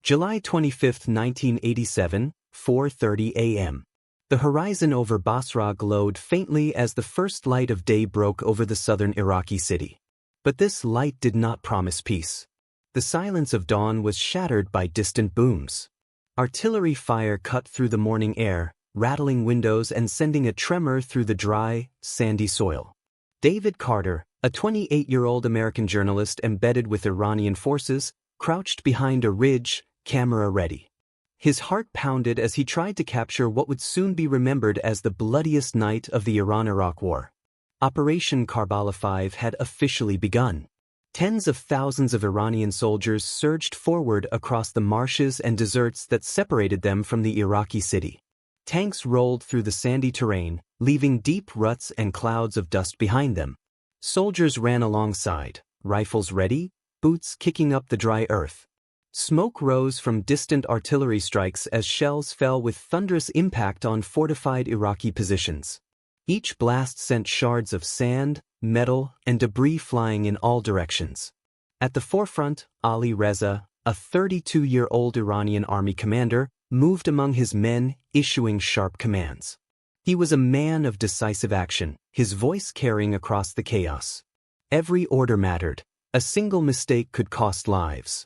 July 25, 1987, 4:30 a.m. The horizon over Basra glowed faintly as the first light of day broke over the southern Iraqi city. But this light did not promise peace. The silence of dawn was shattered by distant booms. Artillery fire cut through the morning air, rattling windows and sending a tremor through the dry, sandy soil. David Carter, a 28-year-old American journalist embedded with Iranian forces, crouched behind a ridge, camera ready. His heart pounded as he tried to capture what would soon be remembered as the bloodiest night of the Iran-Iraq War. Operation Karbala-5 had officially begun. Tens of thousands of Iranian soldiers surged forward across the marshes and deserts that separated them from the Iraqi city. Tanks rolled through the sandy terrain, leaving deep ruts and clouds of dust behind them. Soldiers ran alongside, rifles ready, boots kicking up the dry earth. Smoke rose from distant artillery strikes as shells fell with thunderous impact on fortified Iraqi positions. Each blast sent shards of sand, metal, and debris flying in all directions. At the forefront, Ali Reza, a 32-year-old Iranian army commander, moved among his men, issuing sharp commands. He was a man of decisive action, his voice carrying across the chaos. Every order mattered. A single mistake could cost lives.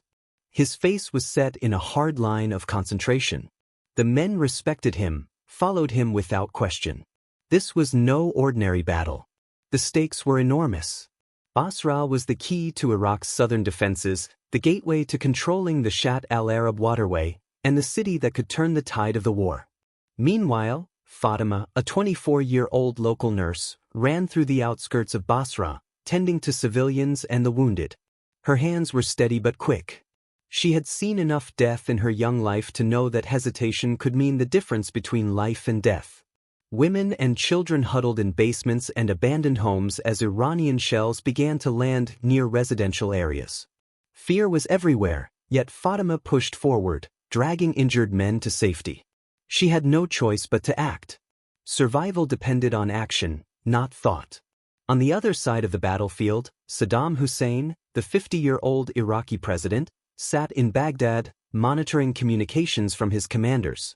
His face was set in a hard line of concentration. The men respected him, followed him without question. This was no ordinary battle. The stakes were enormous. Basra was the key to Iraq's southern defenses, the gateway to controlling the Shatt al-Arab waterway, and the city that could turn the tide of the war. Meanwhile, Fatima, a 24-year-old local nurse, ran through the outskirts of Basra, tending to civilians and the wounded. Her hands were steady but quick. She had seen enough death in her young life to know that hesitation could mean the difference between life and death. Women and children huddled in basements and abandoned homes as Iranian shells began to land near residential areas. Fear was everywhere, yet Fatima pushed forward, dragging injured men to safety. She had no choice but to act. Survival depended on action, not thought. On the other side of the battlefield, Saddam Hussein, the 50-year-old Iraqi president, sat in Baghdad, monitoring communications from his commanders.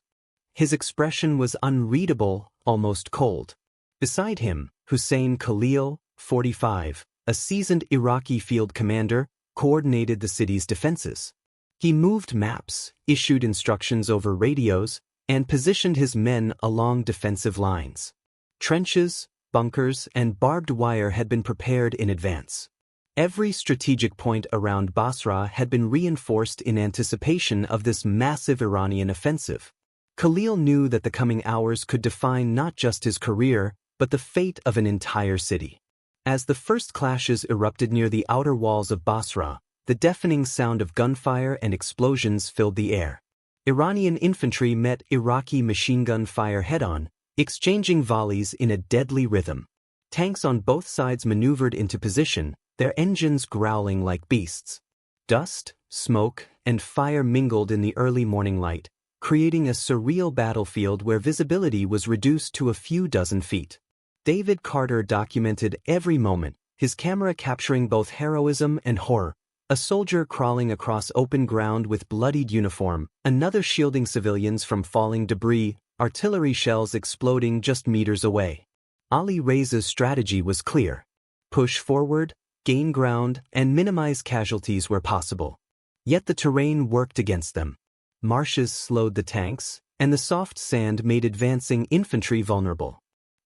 His expression was unreadable, almost cold. Beside him, Hussein Khalil, 45, a seasoned Iraqi field commander, coordinated the city's defenses. He moved maps, issued instructions over radios, and positioned his men along defensive lines. Trenches, bunkers, and barbed wire had been prepared in advance. Every strategic point around Basra had been reinforced in anticipation of this massive Iranian offensive. Khalil knew that the coming hours could define not just his career, but the fate of an entire city. As the first clashes erupted near the outer walls of Basra, the deafening sound of gunfire and explosions filled the air. Iranian infantry met Iraqi machine gun fire head-on, exchanging volleys in a deadly rhythm. Tanks on both sides maneuvered into position, their engines growling like beasts. Dust, smoke, and fire mingled in the early morning light, creating a surreal battlefield where visibility was reduced to a few dozen feet. David Carter documented every moment, his camera capturing both heroism and horror. A soldier crawling across open ground with bloodied uniform, another shielding civilians from falling debris, artillery shells exploding just meters away. Ali Reza's strategy was clear. Push forward, gain ground, and minimize casualties where possible. Yet the terrain worked against them. Marshes slowed the tanks, and the soft sand made advancing infantry vulnerable.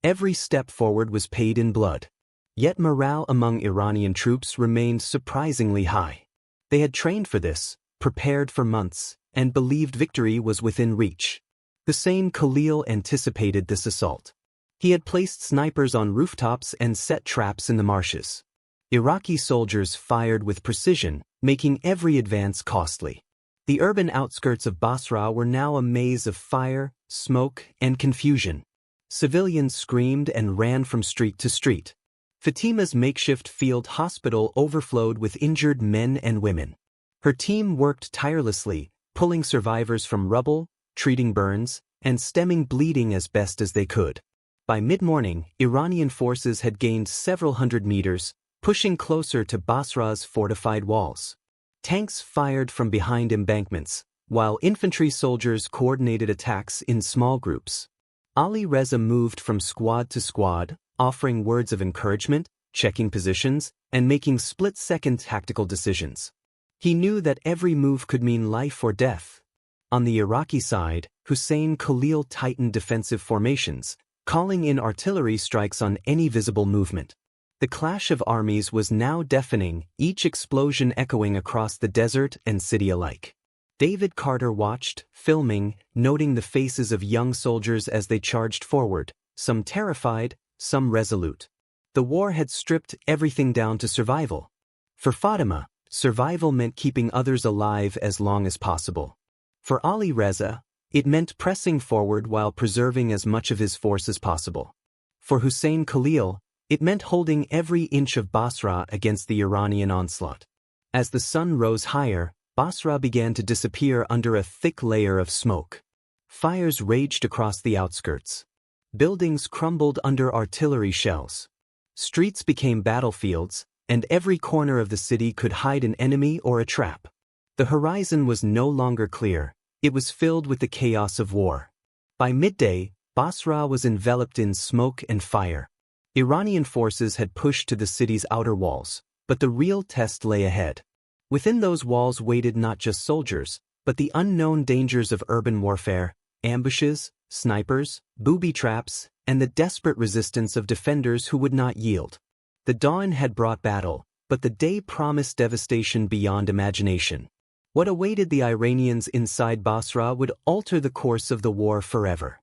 Every step forward was paid in blood. Yet morale among Iranian troops remained surprisingly high. They had trained for this, prepared for months, and believed victory was within reach. Hussein Khalil anticipated this assault. He had placed snipers on rooftops and set traps in the marshes. Iraqi soldiers fired with precision, making every advance costly. The urban outskirts of Basra were now a maze of fire, smoke, and confusion. Civilians screamed and ran from street to street. Fatima's makeshift field hospital overflowed with injured men and women. Her team worked tirelessly, pulling survivors from rubble, treating burns, and stemming bleeding as best as they could. By mid-morning, Iranian forces had gained several hundred meters, pushing closer to Basra's fortified walls. Tanks fired from behind embankments, while infantry soldiers coordinated attacks in small groups. Ali Reza moved from squad to squad, offering words of encouragement, checking positions, and making split-second tactical decisions. He knew that every move could mean life or death. On the Iraqi side, Hussein Khalil tightened defensive formations, calling in artillery strikes on any visible movement. The clash of armies was now deafening, each explosion echoing across the desert and city alike. David Carter watched, filming, noting the faces of young soldiers as they charged forward, some terrified, some resolute. The war had stripped everything down to survival. For Fatima, survival meant keeping others alive as long as possible. For Ali Reza, it meant pressing forward while preserving as much of his force as possible. For Hussein Khalil, it meant holding every inch of Basra against the Iranian onslaught. As the sun rose higher, Basra began to disappear under a thick layer of smoke. Fires raged across the outskirts. Buildings crumbled under artillery shells. Streets became battlefields, and every corner of the city could hide an enemy or a trap. The horizon was no longer clear, it was filled with the chaos of war. By midday, Basra was enveloped in smoke and fire. Iranian forces had pushed to the city's outer walls, but the real test lay ahead. Within those walls waited not just soldiers, but the unknown dangers of urban warfare, ambushes, snipers, booby traps, and the desperate resistance of defenders who would not yield. The dawn had brought battle, but the day promised devastation beyond imagination. What awaited the Iranians inside Basra would alter the course of the war forever.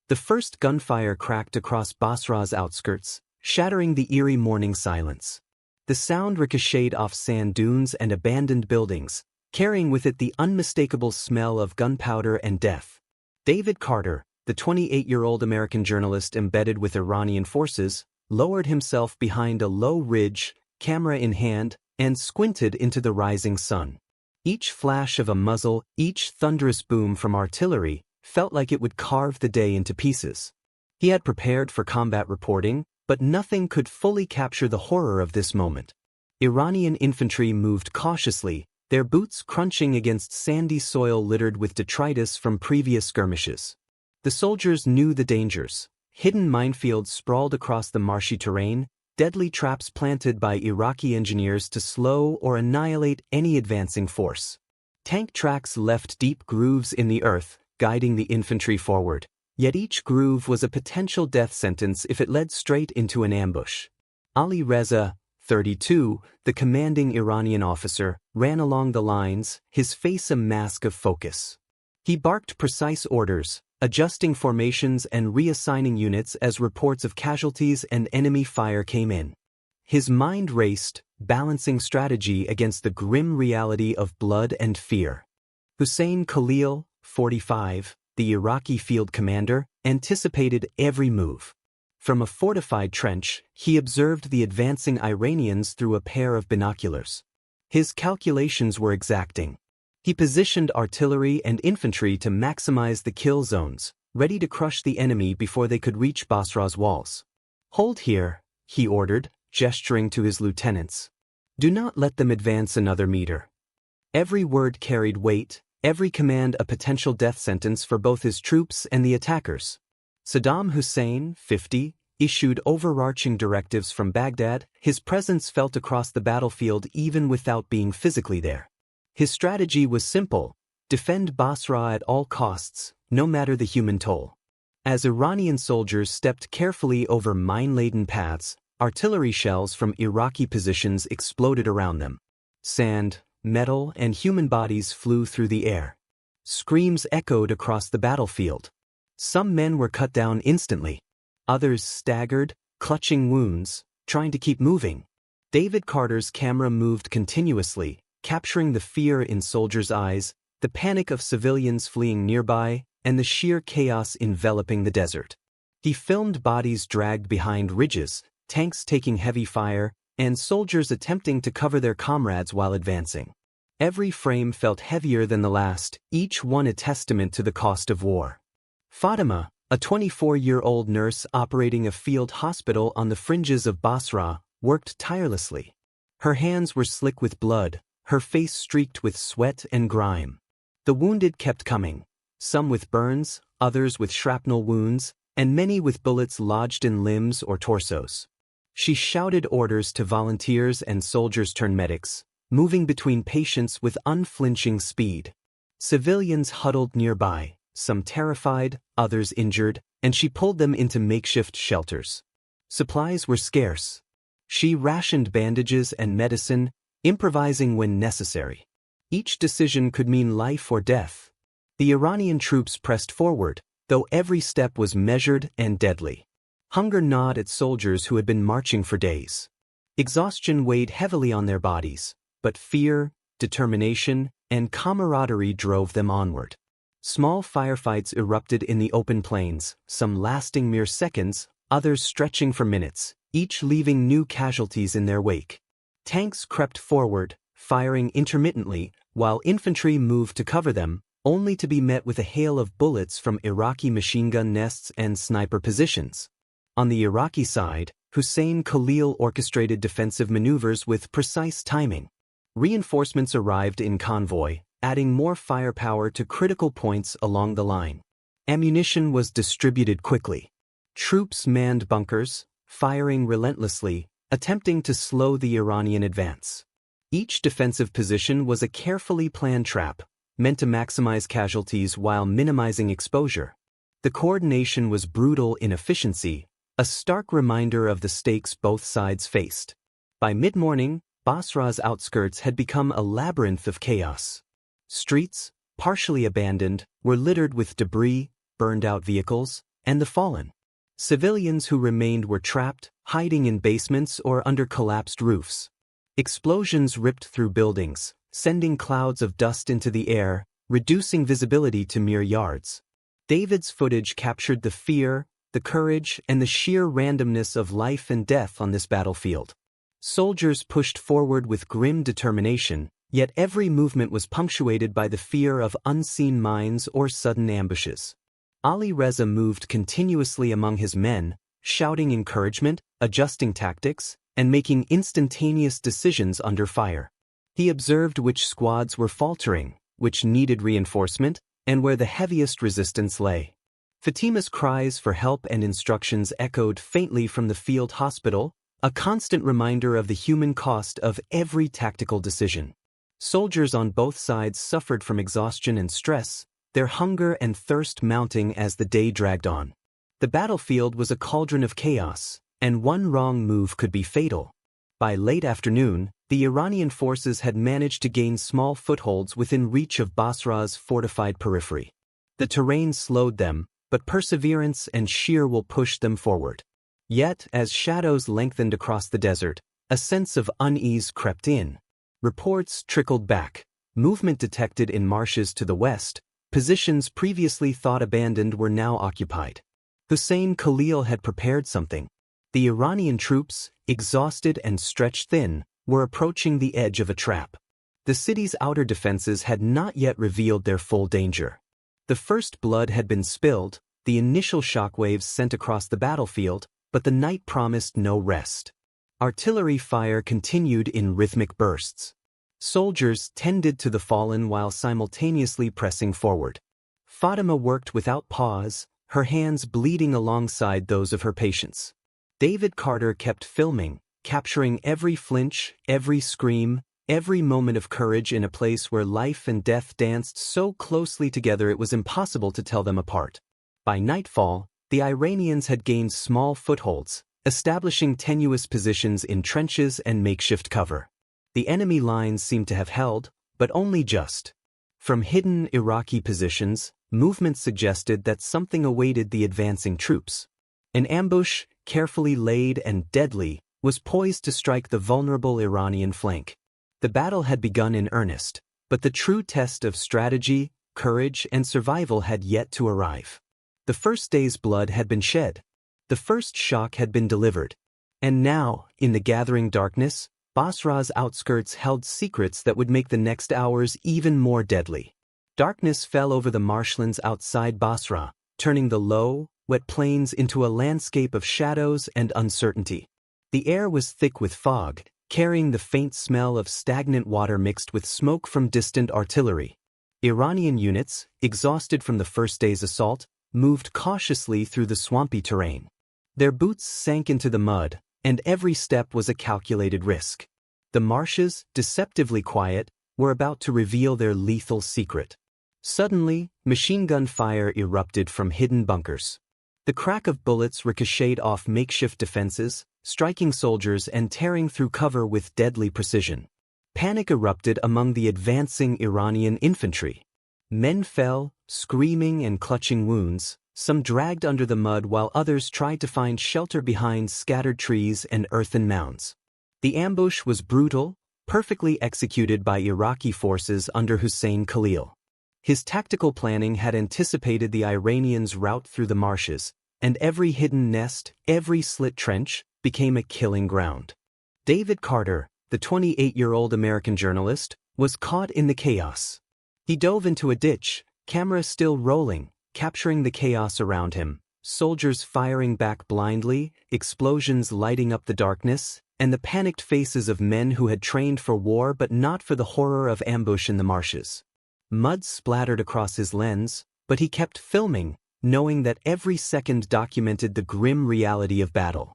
The first gunfire cracked across Basra's outskirts, shattering the eerie morning silence. The sound ricocheted off sand dunes and abandoned buildings, carrying with it the unmistakable smell of gunpowder and death. David Carter, the 28-year-old American journalist embedded with Iranian forces, lowered himself behind a low ridge, camera in hand, and squinted into the rising sun. Each flash of a muzzle, each thunderous boom from artillery, felt like it would carve the day into pieces. He had prepared for combat reporting, but nothing could fully capture the horror of this moment. Iranian infantry moved cautiously, their boots crunching against sandy soil littered with detritus from previous skirmishes. The soldiers knew the dangers. Hidden minefields sprawled across the marshy terrain, deadly traps planted by Iraqi engineers to slow or annihilate any advancing force. Tank tracks left deep grooves in the earth, guiding the infantry forward. Yet each groove was a potential death sentence if it led straight into an ambush. Ali Reza, 32, the commanding Iranian officer, ran along the lines, his face a mask of focus. He barked precise orders, adjusting formations and reassigning units as reports of casualties and enemy fire came in. His mind raced, balancing strategy against the grim reality of blood and fear. Hussein Khalil, 45, the Iraqi field commander, anticipated every move. From a fortified trench, he observed the advancing Iranians through a pair of binoculars. His calculations were exacting. He positioned artillery and infantry to maximize the kill zones, ready to crush the enemy before they could reach Basra's walls. "Hold here," he ordered, gesturing to his lieutenants. "Do not let them advance another meter." Every word carried weight, every command a potential death sentence for both his troops and the attackers. Saddam Hussein, 50, issued overarching directives from Baghdad. His presence felt across the battlefield even without being physically there. His strategy was simple: defend Basra at all costs, no matter the human toll. As Iranian soldiers stepped carefully over mine-laden paths, artillery shells from Iraqi positions exploded around them. Sand, metal, and human bodies flew through the air. Screams echoed across the battlefield. Some men were cut down instantly. Others staggered, clutching wounds, trying to keep moving. David Carter's camera moved continuously, capturing the fear in soldiers' eyes, the panic of civilians fleeing nearby, and the sheer chaos enveloping the desert. He filmed bodies dragged behind ridges, tanks taking heavy fire, and soldiers attempting to cover their comrades while advancing. Every frame felt heavier than the last, each one a testament to the cost of war. Fatima, a 24-year-old nurse operating a field hospital on the fringes of Basra, worked tirelessly. Her hands were slick with blood, her face streaked with sweat and grime. The wounded kept coming, some with burns, others with shrapnel wounds, and many with bullets lodged in limbs or torsos. She shouted orders to volunteers and soldiers-turned-medics, moving between patients with unflinching speed. Civilians huddled nearby, some terrified, others injured, and she pulled them into makeshift shelters. Supplies were scarce. She rationed bandages and medicine, improvising when necessary. Each decision could mean life or death. The Iranian troops pressed forward, though every step was measured and deadly. Hunger gnawed at soldiers who had been marching for days. Exhaustion weighed heavily on their bodies, but fear, determination, and camaraderie drove them onward. Small firefights erupted in the open plains, some lasting mere seconds, others stretching for minutes, each leaving new casualties in their wake. Tanks crept forward, firing intermittently, while infantry moved to cover them, only to be met with a hail of bullets from Iraqi machine gun nests and sniper positions. On the Iraqi side, Hussein Khalil orchestrated defensive maneuvers with precise timing. Reinforcements arrived in convoy, adding more firepower to critical points along the line. Ammunition was distributed quickly. Troops manned bunkers, firing relentlessly, attempting to slow the Iranian advance. Each defensive position was a carefully planned trap, meant to maximize casualties while minimizing exposure. The coordination was brutal in efficiency, a stark reminder of the stakes both sides faced. By mid-morning, Basra's outskirts had become a labyrinth of chaos. Streets, partially abandoned, were littered with debris, burned-out vehicles, and the fallen. Civilians who remained were trapped, hiding in basements or under collapsed roofs. Explosions ripped through buildings, sending clouds of dust into the air, reducing visibility to mere yards. David's footage captured the fear, the courage, and the sheer randomness of life and death on this battlefield. Soldiers pushed forward with grim determination, yet every movement was punctuated by the fear of unseen mines or sudden ambushes. Ali Reza moved continuously among his men, shouting encouragement, adjusting tactics, and making instantaneous decisions under fire. He observed which squads were faltering, which needed reinforcement, and where the heaviest resistance lay. Fatima's cries for help and instructions echoed faintly from the field hospital, a constant reminder of the human cost of every tactical decision. Soldiers on both sides suffered from exhaustion and stress, their hunger and thirst mounting as the day dragged on. The battlefield was a cauldron of chaos, and one wrong move could be fatal. By late afternoon, the Iranian forces had managed to gain small footholds within reach of Basra's fortified periphery. The terrain slowed them, but perseverance and sheer will pushed them forward. Yet, as shadows lengthened across the desert, a sense of unease crept in. Reports trickled back. Movement detected in marshes to the west. Positions previously thought abandoned were now occupied. Hussein Khalil had prepared something. The Iranian troops, exhausted and stretched thin, were approaching the edge of a trap. The city's outer defenses had not yet revealed their full danger. The first blood had been spilled, the initial shockwaves sent across the battlefield, but the night promised no rest. Artillery fire continued in rhythmic bursts. Soldiers tended to the fallen while simultaneously pressing forward. Fatima worked without pause, her hands bleeding alongside those of her patients. David Carter kept filming, capturing every flinch, every scream, every moment of courage in a place where life and death danced so closely together it was impossible to tell them apart. By nightfall, the Iranians had gained small footholds, establishing tenuous positions in trenches and makeshift cover. The enemy lines seemed to have held, but only just. From hidden Iraqi positions, movement suggested that something awaited the advancing troops. An ambush, carefully laid and deadly, was poised to strike the vulnerable Iranian flank. The battle had begun in earnest, but the true test of strategy, courage, and survival had yet to arrive. The first day's blood had been shed. The first shock had been delivered. And now, in the gathering darkness, Basra's outskirts held secrets that would make the next hours even more deadly. Darkness fell over the marshlands outside Basra, turning the low, wet plains into a landscape of shadows and uncertainty. The air was thick with fog, carrying the faint smell of stagnant water mixed with smoke from distant artillery. Iranian units, exhausted from the first day's assault, moved cautiously through the swampy terrain. Their boots sank into the mud, and every step was a calculated risk. The marshes, deceptively quiet, were about to reveal their lethal secret. Suddenly, machine gun fire erupted from hidden bunkers. The crack of bullets ricocheted off makeshift defenses, striking soldiers and tearing through cover with deadly precision. Panic erupted among the advancing Iranian infantry. Men fell, screaming and clutching wounds, some dragged under the mud while others tried to find shelter behind scattered trees and earthen mounds. The ambush was brutal, perfectly executed by Iraqi forces under Hussein Khalil. His tactical planning had anticipated the Iranians' route through the marshes, and every hidden nest, every slit trench, became a killing ground. David Carter, the 28-year-old American journalist, was caught in the chaos. He dove into a ditch, camera still rolling, capturing the chaos around him, soldiers firing back blindly, explosions lighting up the darkness, and the panicked faces of men who had trained for war but not for the horror of ambush in the marshes. Mud splattered across his lens, but he kept filming, knowing that every second documented the grim reality of battle.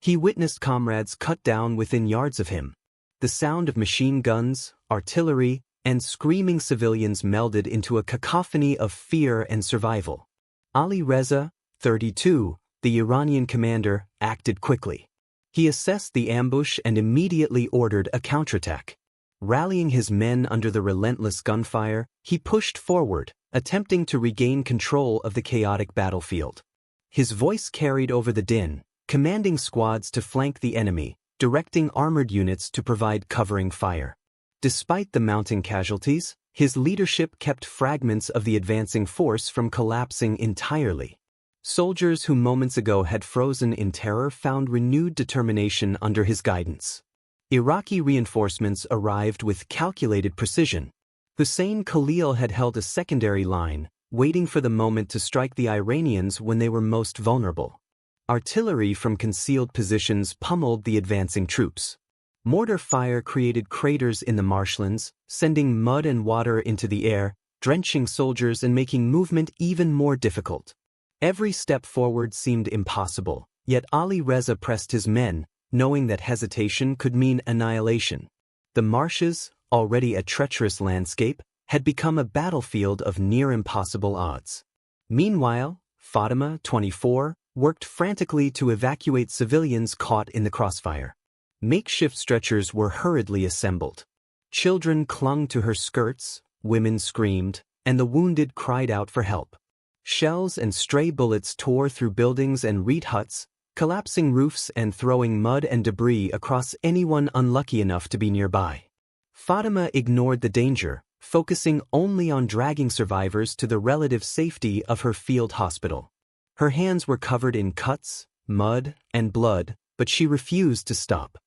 He witnessed comrades cut down within yards of him. The sound of machine guns, artillery, and screaming civilians melded into a cacophony of fear and survival. Ali Reza, 32, the Iranian commander, acted quickly. He assessed the ambush and immediately ordered a counterattack. Rallying his men under the relentless gunfire, he pushed forward, attempting to regain control of the chaotic battlefield. His voice carried over the din, commanding squads to flank the enemy, directing armored units to provide covering fire. Despite the mounting casualties, his leadership kept fragments of the advancing force from collapsing entirely. Soldiers who moments ago had frozen in terror found renewed determination under his guidance. Iraqi reinforcements arrived with calculated precision. Hussein Khalil had held a secondary line, waiting for the moment to strike the Iranians when they were most vulnerable. Artillery from concealed positions pummeled the advancing troops. Mortar fire created craters in the marshlands, sending mud and water into the air, drenching soldiers and making movement even more difficult. Every step forward seemed impossible, yet Ali Reza pressed his men, knowing that hesitation could mean annihilation. The marshes, already a treacherous landscape, had become a battlefield of near-impossible odds. Meanwhile, Fatima, 24, worked frantically to evacuate civilians caught in the crossfire. Makeshift stretchers were hurriedly assembled. Children clung to her skirts, women screamed, and the wounded cried out for help. Shells and stray bullets tore through buildings and reed huts, collapsing roofs and throwing mud and debris across anyone unlucky enough to be nearby. Fatima ignored the danger, focusing only on dragging survivors to the relative safety of her field hospital. Her hands were covered in cuts, mud, and blood, but she refused to stop.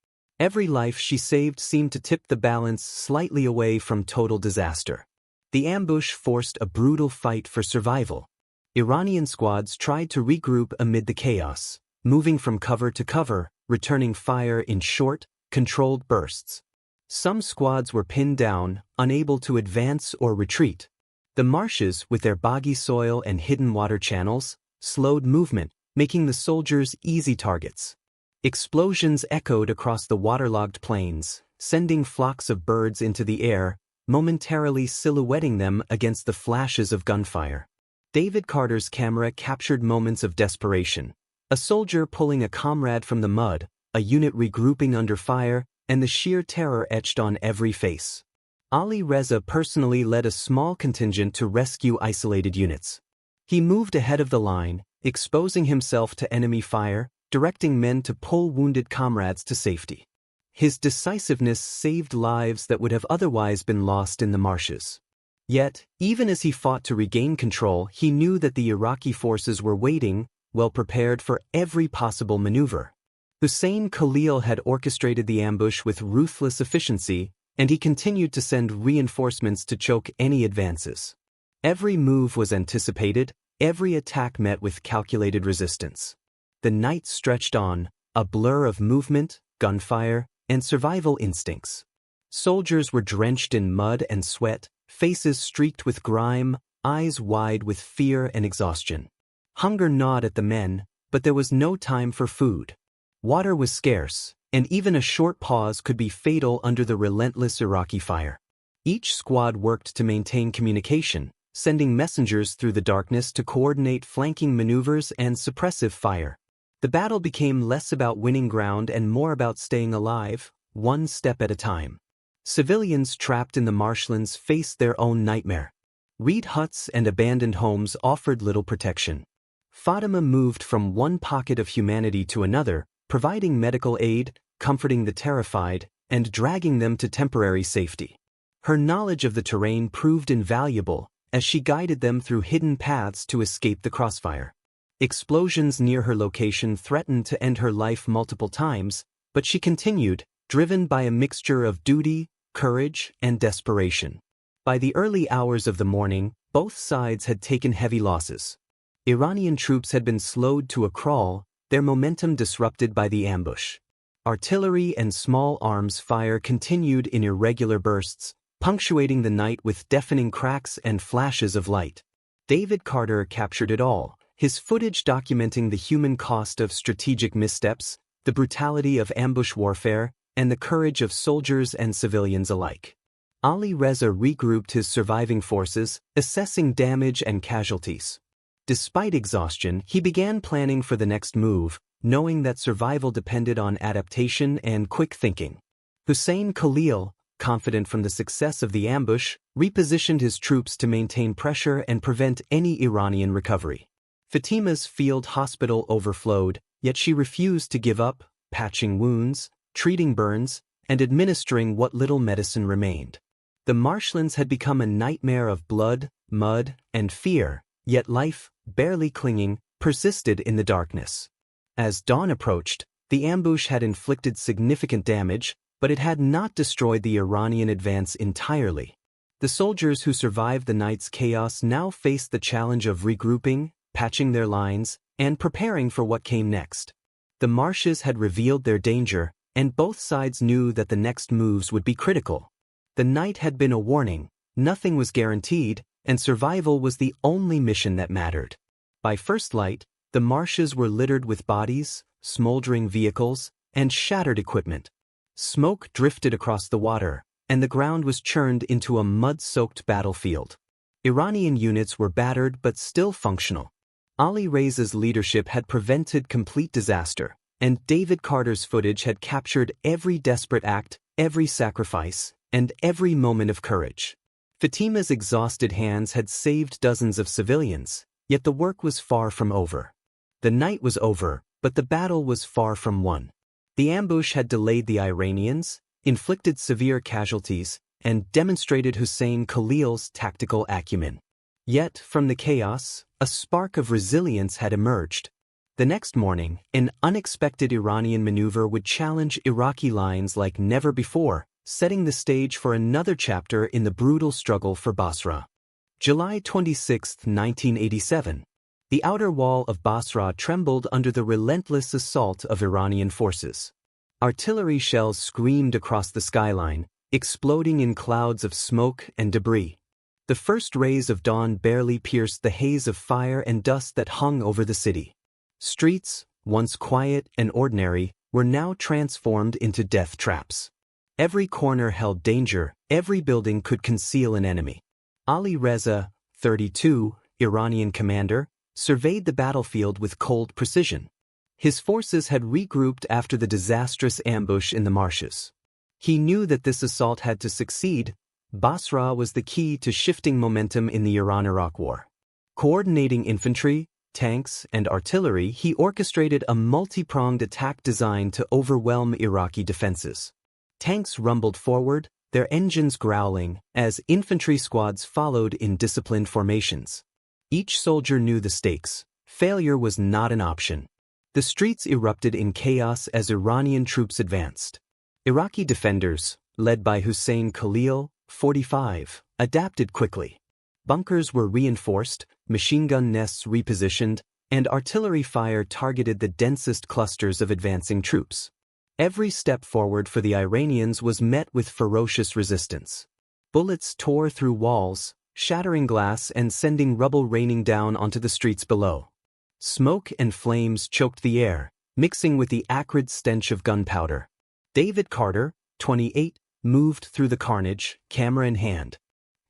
Every life she saved seemed to tip the balance slightly away from total disaster. The ambush forced a brutal fight for survival. Iranian squads tried to regroup amid the chaos, moving from cover to cover, returning fire in short, controlled bursts. Some squads were pinned down, unable to advance or retreat. The marshes, with their boggy soil and hidden water channels, slowed movement, making the soldiers easy targets. Explosions echoed across the waterlogged plains, sending flocks of birds into the air, momentarily silhouetting them against the flashes of gunfire. David Carter's camera captured moments of desperation. A soldier pulling a comrade from the mud, a unit regrouping under fire, and the sheer terror etched on every face. Ali Reza personally led a small contingent to rescue isolated units. He moved ahead of the line, exposing himself to enemy fire, directing men to pull wounded comrades to safety. His decisiveness saved lives that would have otherwise been lost in the marshes. Yet, even as he fought to regain control, he knew that the Iraqi forces were waiting, well prepared for every possible maneuver. Hussein Khalil had orchestrated the ambush with ruthless efficiency, and he continued to send reinforcements to choke any advances. Every move was anticipated, every attack met with calculated resistance. The night stretched on, a blur of movement, gunfire, and survival instincts. Soldiers were drenched in mud and sweat, faces streaked with grime, eyes wide with fear and exhaustion. Hunger gnawed at the men, but there was no time for food. Water was scarce, and even a short pause could be fatal under the relentless Iraqi fire. Each squad worked to maintain communication, sending messengers through the darkness to coordinate flanking maneuvers and suppressive fire. The battle became less about winning ground and more about staying alive, one step at a time. Civilians trapped in the marshlands faced their own nightmare. Reed huts and abandoned homes offered little protection. Fatima moved from one pocket of humanity to another, providing medical aid, comforting the terrified, and dragging them to temporary safety. Her knowledge of the terrain proved invaluable, as she guided them through hidden paths to escape the crossfire. Explosions near her location threatened to end her life multiple times, but she continued, driven by a mixture of duty, courage, and desperation. By the early hours of the morning, both sides had taken heavy losses. Iranian troops had been slowed to a crawl, their momentum disrupted by the ambush. Artillery and small arms fire continued in irregular bursts, punctuating the night with deafening cracks and flashes of light. David Carter captured it all, his footage documenting the human cost of strategic missteps, the brutality of ambush warfare, and the courage of soldiers and civilians alike. Ali Reza regrouped his surviving forces, assessing damage and casualties. Despite exhaustion, he began planning for the next move, knowing that survival depended on adaptation and quick thinking. Hussein Khalil, confident from the success of the ambush, repositioned his troops to maintain pressure and prevent any Iranian recovery. Fatima's field hospital overflowed, yet she refused to give up, patching wounds, treating burns, and administering what little medicine remained. The marshlands had become a nightmare of blood, mud, and fear, yet life, barely clinging, persisted in the darkness. As dawn approached, the ambush had inflicted significant damage, but it had not destroyed the Iranian advance entirely. The soldiers who survived the night's chaos now faced the challenge of regrouping, patching their lines, and preparing for what came next. The marshes had revealed their danger, and both sides knew that the next moves would be critical. The night had been a warning, nothing was guaranteed, and survival was the only mission that mattered. By first light, the marshes were littered with bodies, smoldering vehicles, and shattered equipment. Smoke drifted across the water, and the ground was churned into a mud-soaked battlefield. Iranian units were battered but still functional. Ali Reza's leadership had prevented complete disaster, and David Carter's footage had captured every desperate act, every sacrifice, and every moment of courage. Fatima's exhausted hands had saved dozens of civilians, yet the work was far from over. The night was over, but the battle was far from won. The ambush had delayed the Iranians, inflicted severe casualties, and demonstrated Hussein Khalil's tactical acumen. Yet, from the chaos, a spark of resilience had emerged. The next morning, an unexpected Iranian maneuver would challenge Iraqi lines like never before, setting the stage for another chapter in the brutal struggle for Basra. July 26, 1987. The outer wall of Basra trembled under the relentless assault of Iranian forces. Artillery shells screamed across the skyline, exploding in clouds of smoke and debris. The first rays of dawn barely pierced the haze of fire and dust that hung over the city. Streets, once quiet and ordinary, were now transformed into death traps. Every corner held danger, every building could conceal an enemy. Ali Reza, 32, Iranian commander, surveyed the battlefield with cold precision. His forces had regrouped after the disastrous ambush in the marshes. He knew that this assault had to succeed. Basra was the key to shifting momentum in the Iran-Iraq War. Coordinating infantry, tanks, and artillery, he orchestrated a multi-pronged attack designed to overwhelm Iraqi defenses. Tanks rumbled forward, their engines growling, as infantry squads followed in disciplined formations. Each soldier knew the stakes. Failure was not an option. The streets erupted in chaos as Iranian troops advanced. Iraqi defenders, led by Hussein Khalil, 45, adapted quickly. Bunkers were reinforced, machine gun nests repositioned, and artillery fire targeted the densest clusters of advancing troops. Every step forward for the Iranians was met with ferocious resistance. Bullets tore through walls, shattering glass and sending rubble raining down onto the streets below. Smoke and flames choked the air, mixing with the acrid stench of gunpowder. David Carter, 28, moved through the carnage, camera in hand.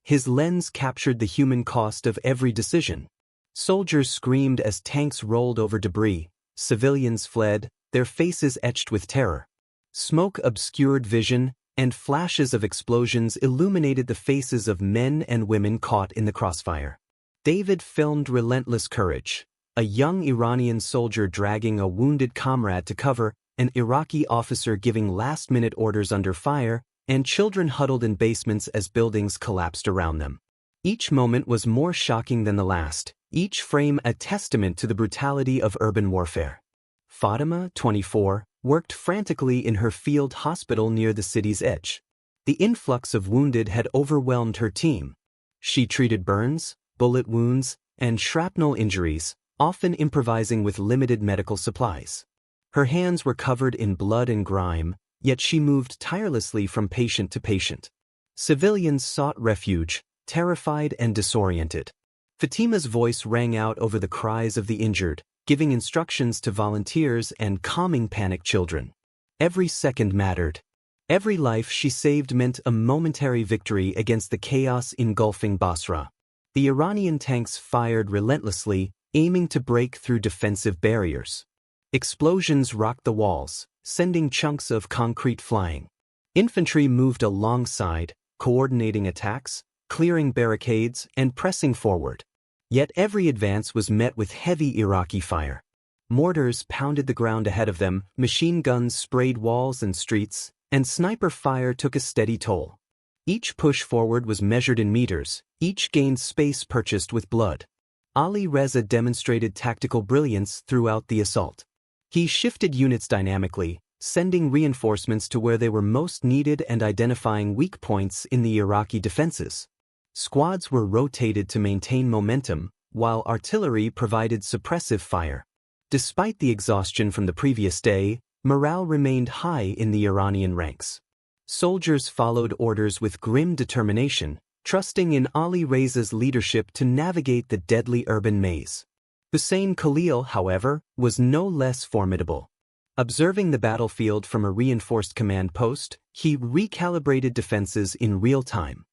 His lens captured the human cost of every decision. Soldiers screamed as tanks rolled over debris, civilians fled, their faces etched with terror. Smoke obscured vision, and flashes of explosions illuminated the faces of men and women caught in the crossfire. David filmed relentless courage, a young Iranian soldier dragging a wounded comrade to cover, an Iraqi officer giving last-minute orders under fire, and children huddled in basements as buildings collapsed around them. Each moment was more shocking than the last, each frame a testament to the brutality of urban warfare. Fatima, 24, worked frantically in her field hospital near the city's edge. The influx of wounded had overwhelmed her team. She treated burns, bullet wounds, and shrapnel injuries, often improvising with limited medical supplies. Her hands were covered in blood and grime, yet she moved tirelessly from patient to patient. Civilians sought refuge, terrified and disoriented. Fatima's voice rang out over the cries of the injured, giving instructions to volunteers and calming panicked children. Every second mattered. Every life she saved meant a momentary victory against the chaos engulfing Basra. The Iranian tanks fired relentlessly, aiming to break through defensive barriers. Explosions rocked the walls, sending chunks of concrete flying. Infantry moved alongside, coordinating attacks, clearing barricades, and pressing forward. Yet every advance was met with heavy Iraqi fire. Mortars pounded the ground ahead of them, machine guns sprayed walls and streets, and sniper fire took a steady toll. Each push forward was measured in meters, each gained space purchased with blood. Ali Reza demonstrated tactical brilliance throughout the assault. He shifted units dynamically, sending reinforcements to where they were most needed and identifying weak points in the Iraqi defenses. Squads were rotated to maintain momentum, while artillery provided suppressive fire. Despite the exhaustion from the previous day, morale remained high in the Iranian ranks. Soldiers followed orders with grim determination, trusting in Ali Reza's leadership to navigate the deadly urban maze. Hussein Khalil, however, was no less formidable. Observing the battlefield from a reinforced command post, he recalibrated defenses in real time.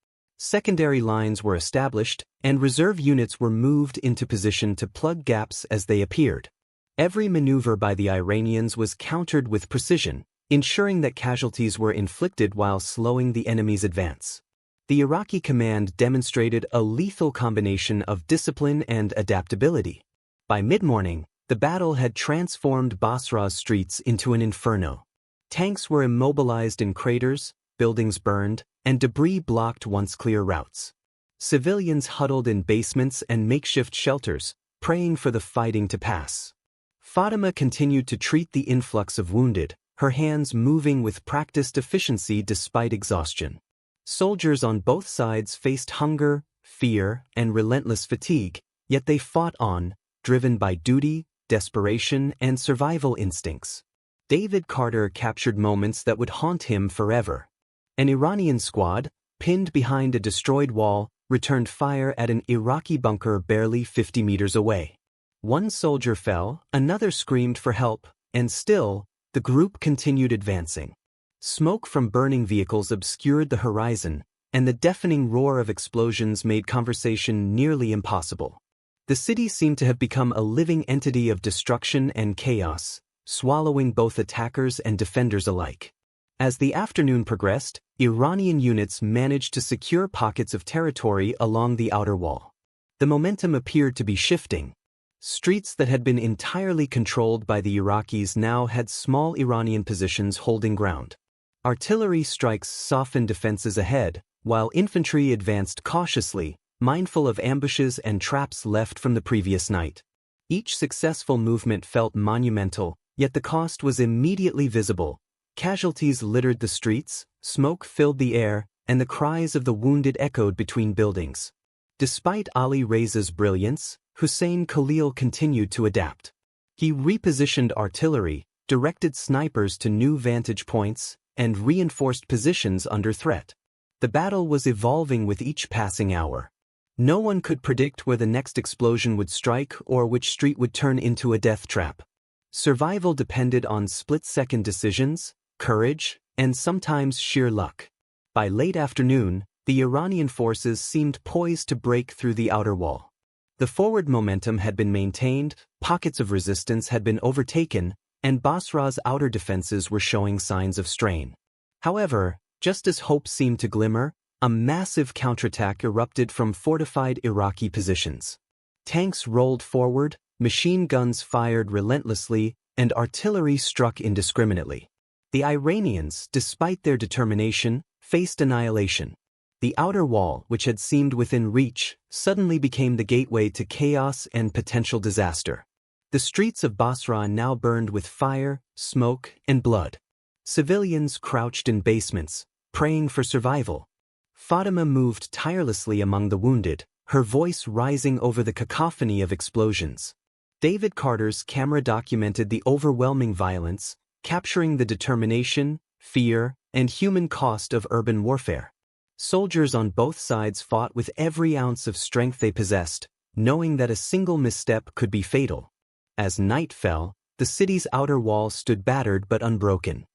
Secondary lines were established, and reserve units were moved into position to plug gaps as they appeared. Every maneuver by the Iranians was countered with precision, ensuring that casualties were inflicted while slowing the enemy's advance. The Iraqi command demonstrated a lethal combination of discipline and adaptability. By mid-morning, the battle had transformed Basra's streets into an inferno. Tanks were immobilized in craters, buildings burned, and debris blocked once clear routes. Civilians huddled in basements and makeshift shelters, praying for the fighting to pass. Fatima continued to treat the influx of wounded, her hands moving with practiced efficiency despite exhaustion. Soldiers on both sides faced hunger, fear, and relentless fatigue, yet they fought on, driven by duty, desperation, and survival instincts. David Carter captured moments that would haunt him forever. An Iranian squad, pinned behind a destroyed wall, returned fire at an Iraqi bunker barely 50 meters away. One soldier fell, another screamed for help, and still, the group continued advancing. Smoke from burning vehicles obscured the horizon, and the deafening roar of explosions made conversation nearly impossible. The city seemed to have become a living entity of destruction and chaos, swallowing both attackers and defenders alike. As the afternoon progressed, Iranian units managed to secure pockets of territory along the outer wall. The momentum appeared to be shifting. Streets that had been entirely controlled by the Iraqis now had small Iranian positions holding ground. Artillery strikes softened defenses ahead, while infantry advanced cautiously, mindful of ambushes and traps left from the previous night. Each successful movement felt monumental, yet the cost was immediately visible. Casualties littered the streets, smoke filled the air, and the cries of the wounded echoed between buildings. Despite Ali Reza's brilliance, Hussein Khalil continued to adapt. He repositioned artillery, directed snipers to new vantage points, and reinforced positions under threat. The battle was evolving with each passing hour. No one could predict where the next explosion would strike or which street would turn into a death trap. Survival depended on split-second decisions, courage, and sometimes sheer luck. By late afternoon, the Iranian forces seemed poised to break through the outer wall. The forward momentum had been maintained, pockets of resistance had been overtaken, and Basra's outer defenses were showing signs of strain. However, just as hope seemed to glimmer, a massive counterattack erupted from fortified Iraqi positions. Tanks rolled forward, machine guns fired relentlessly, and artillery struck indiscriminately. The Iranians, despite their determination, faced annihilation. The outer wall, which had seemed within reach, suddenly became the gateway to chaos and potential disaster. The streets of Basra now burned with fire, smoke, and blood. Civilians crouched in basements, praying for survival. Fatima moved tirelessly among the wounded, her voice rising over the cacophony of explosions. David Carter's camera documented the overwhelming violence, capturing the determination, fear, and human cost of urban warfare. Soldiers on both sides fought with every ounce of strength they possessed, knowing that a single misstep could be fatal. As night fell, the city's outer wall stood battered but unbroken.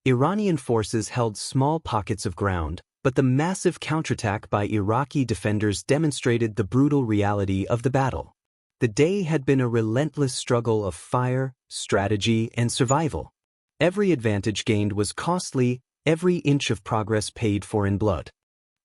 Iranian forces held small pockets of ground, but the massive counterattack by Iraqi defenders demonstrated the brutal reality of the battle. The day had been a relentless struggle of fire, strategy, and survival. Every advantage gained was costly, every inch of progress paid for in blood.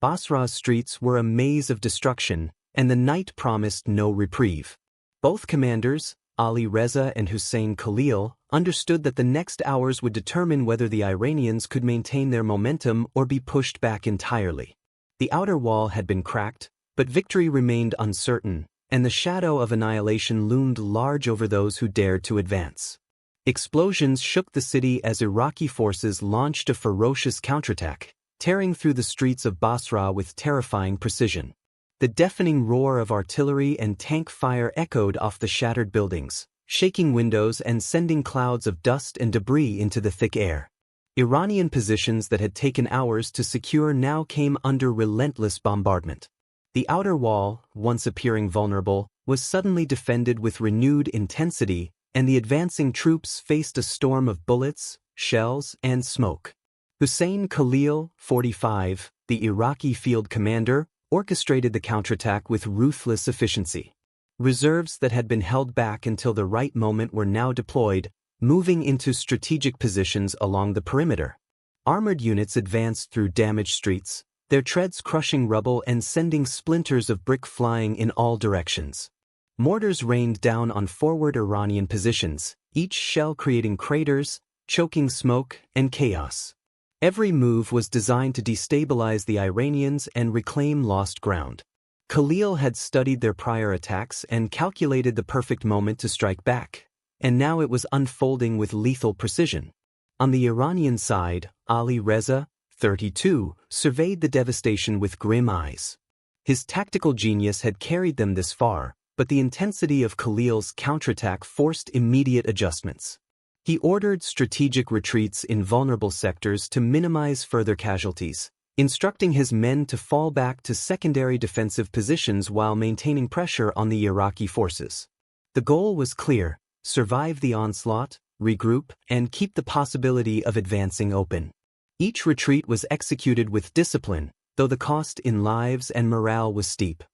Basra's streets were a maze of destruction, and the night promised no reprieve. Both commanders, Ali Reza and Hussein Khalil, understood that the next hours would determine whether the Iranians could maintain their momentum or be pushed back entirely. The outer wall had been cracked, but victory remained uncertain, and the shadow of annihilation loomed large over those who dared to advance. Explosions shook the city as Iraqi forces launched a ferocious counterattack, tearing through the streets of Basra with terrifying precision. The deafening roar of artillery and tank fire echoed off the shattered buildings, shaking windows and sending clouds of dust and debris into the thick air. Iranian positions that had taken hours to secure now came under relentless bombardment. The outer wall, once appearing vulnerable, was suddenly defended with renewed intensity, and the advancing troops faced a storm of bullets, shells, and smoke. Hussein Khalil, 45, the Iraqi field commander, orchestrated the counterattack with ruthless efficiency. Reserves that had been held back until the right moment were now deployed, moving into strategic positions along the perimeter. Armored units advanced through damaged streets, their treads crushing rubble and sending splinters of brick flying in all directions. Mortars rained down on forward Iranian positions, each shell creating craters, choking smoke, and chaos. Every move was designed to destabilize the Iranians and reclaim lost ground. Khalil had studied their prior attacks and calculated the perfect moment to strike back, and now it was unfolding with lethal precision. On the Iranian side, Ali Reza, 32, surveyed the devastation with grim eyes. His tactical genius had carried them this far, but the intensity of Khalil's counterattack forced immediate adjustments. He ordered strategic retreats in vulnerable sectors to minimize further casualties, instructing his men to fall back to secondary defensive positions while maintaining pressure on the Iraqi forces. The goal was clear: survive the onslaught, regroup, and keep the possibility of advancing open. Each retreat was executed with discipline, though the cost in lives and morale was steep.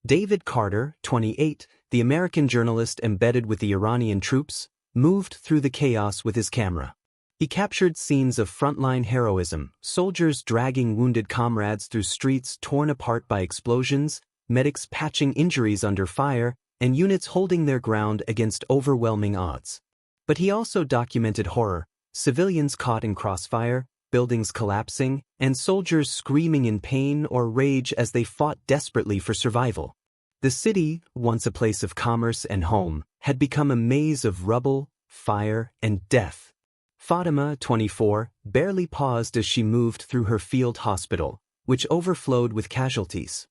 David Carter, 28, the American journalist embedded with the Iranian troops, moved through the chaos with his camera. He captured scenes of frontline heroism, soldiers dragging wounded comrades through streets torn apart by explosions, medics patching injuries under fire, and units holding their ground against overwhelming odds. But he also documented horror: civilians caught in crossfire, buildings collapsing, and soldiers screaming in pain or rage as they fought desperately for survival. The city, once a place of commerce and home, had become a maze of rubble, fire, and death. Fatima, 24, barely paused as she moved through her field hospital, which overflowed with casualties.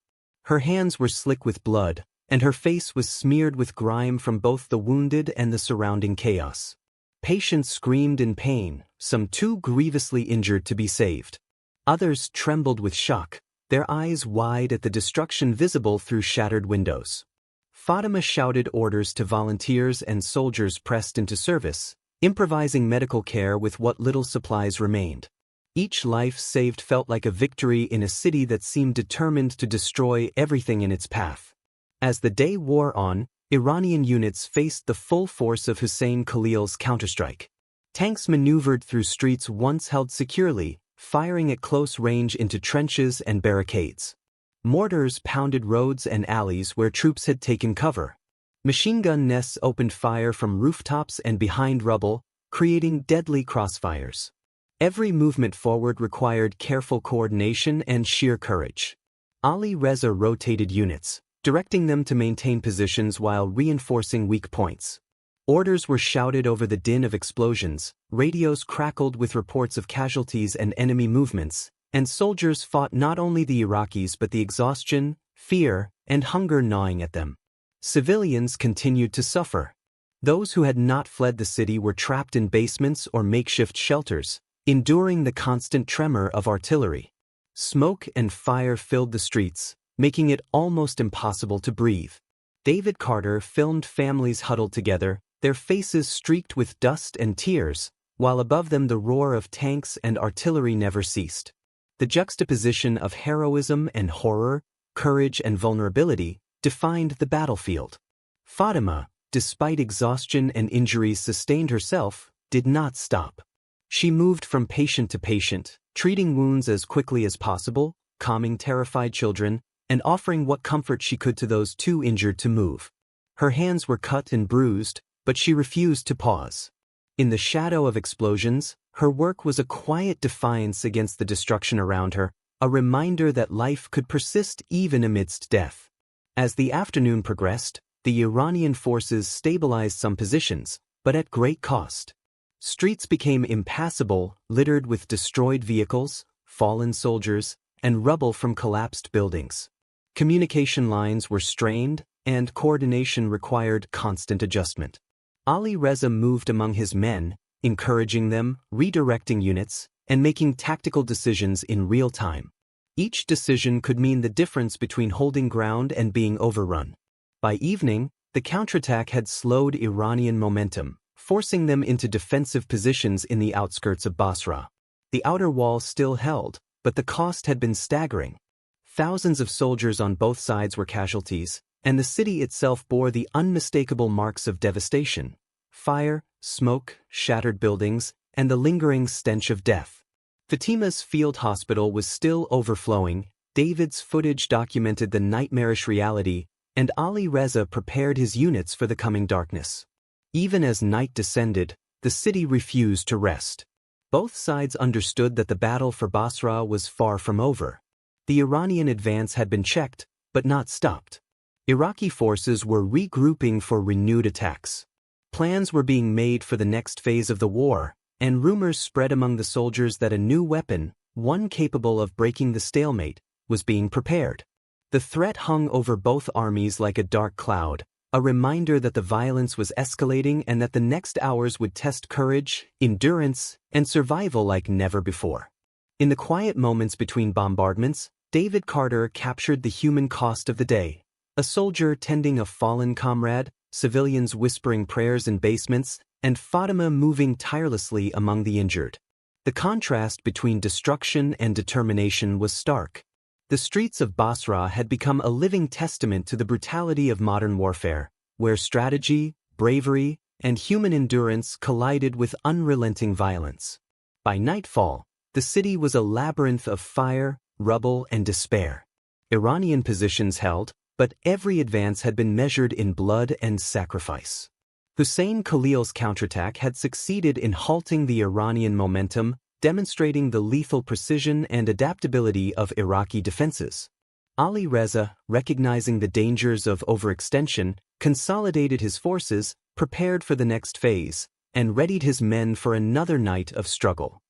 Her hands were slick with blood, and her face was smeared with grime from both the wounded and the surrounding chaos. Patients screamed in pain, some too grievously injured to be saved. Others trembled with shock, their eyes wide at the destruction visible through shattered windows. Fatima shouted orders to volunteers and soldiers pressed into service, improvising medical care with what little supplies remained. Each life saved felt like a victory in a city that seemed determined to destroy everything in its path. As the day wore on, Iranian units faced the full force of Hussein Khalil's counterstrike. Tanks maneuvered through streets once held securely, firing at close range into trenches and barricades. Mortars pounded roads and alleys where troops had taken cover. Machine gun nests opened fire from rooftops and behind rubble, creating deadly crossfires. Every movement forward required careful coordination and sheer courage. Ali Reza rotated units, directing them to maintain positions while reinforcing weak points. Orders were shouted over the din of explosions, radios crackled with reports of casualties and enemy movements, and soldiers fought not only the Iraqis but the exhaustion, fear, and hunger gnawing at them. Civilians continued to suffer. Those who had not fled the city were trapped in basements or makeshift shelters, enduring the constant tremor of artillery. Smoke and fire filled the streets, making it almost impossible to breathe. David Carter filmed families huddled together, their faces streaked with dust and tears, while above them the roar of tanks and artillery never ceased. The juxtaposition of heroism and horror, courage and vulnerability, defined the battlefield. Fatima, despite exhaustion and injuries sustained herself, did not stop. She moved from patient to patient, treating wounds as quickly as possible, calming terrified children, and offering what comfort she could to those too injured to move. Her hands were cut and bruised, but she refused to pause. In the shadow of explosions, her work was a quiet defiance against the destruction around her, a reminder that life could persist even amidst death. As the afternoon progressed, the Iranian forces stabilized some positions, but at great cost. Streets became impassable, littered with destroyed vehicles, fallen soldiers, and rubble from collapsed buildings. Communication lines were strained, and coordination required constant adjustment. Ali Reza moved among his men, encouraging them, redirecting units, and making tactical decisions in real time. Each decision could mean the difference between holding ground and being overrun. By evening, the counterattack had slowed Iranian momentum, forcing them into defensive positions in the outskirts of Basra. The outer wall still held, but the cost had been staggering. Thousands of soldiers on both sides were casualties, and the city itself bore the unmistakable marks of devastation: fire, smoke, shattered buildings, and the lingering stench of death. Fatima's field hospital was still overflowing, David's footage documented the nightmarish reality, and Ali Reza prepared his units for the coming darkness. Even as night descended, the city refused to rest. Both sides understood that the battle for Basra was far from over. The Iranian advance had been checked, but not stopped. Iraqi forces were regrouping for renewed attacks. Plans were being made for the next phase of the war, and rumors spread among the soldiers that a new weapon, one capable of breaking the stalemate, was being prepared. The threat hung over both armies like a dark cloud, a reminder that the violence was escalating and that the next hours would test courage, endurance, and survival like never before. In the quiet moments between bombardments, David Carter captured the human cost of the day: a soldier tending a fallen comrade, civilians whispering prayers in basements, and Fatima moving tirelessly among the injured. The contrast between destruction and determination was stark. The streets of Basra had become a living testament to the brutality of modern warfare, where strategy, bravery, and human endurance collided with unrelenting violence. By nightfall, the city was a labyrinth of fire, rubble, and despair. Iranian positions held, but every advance had been measured in blood and sacrifice. Hussein Khalil's counterattack had succeeded in halting the Iranian momentum, demonstrating the lethal precision and adaptability of Iraqi defenses. Ali Reza, recognizing the dangers of overextension, consolidated his forces, prepared for the next phase, and readied his men for another night of struggle.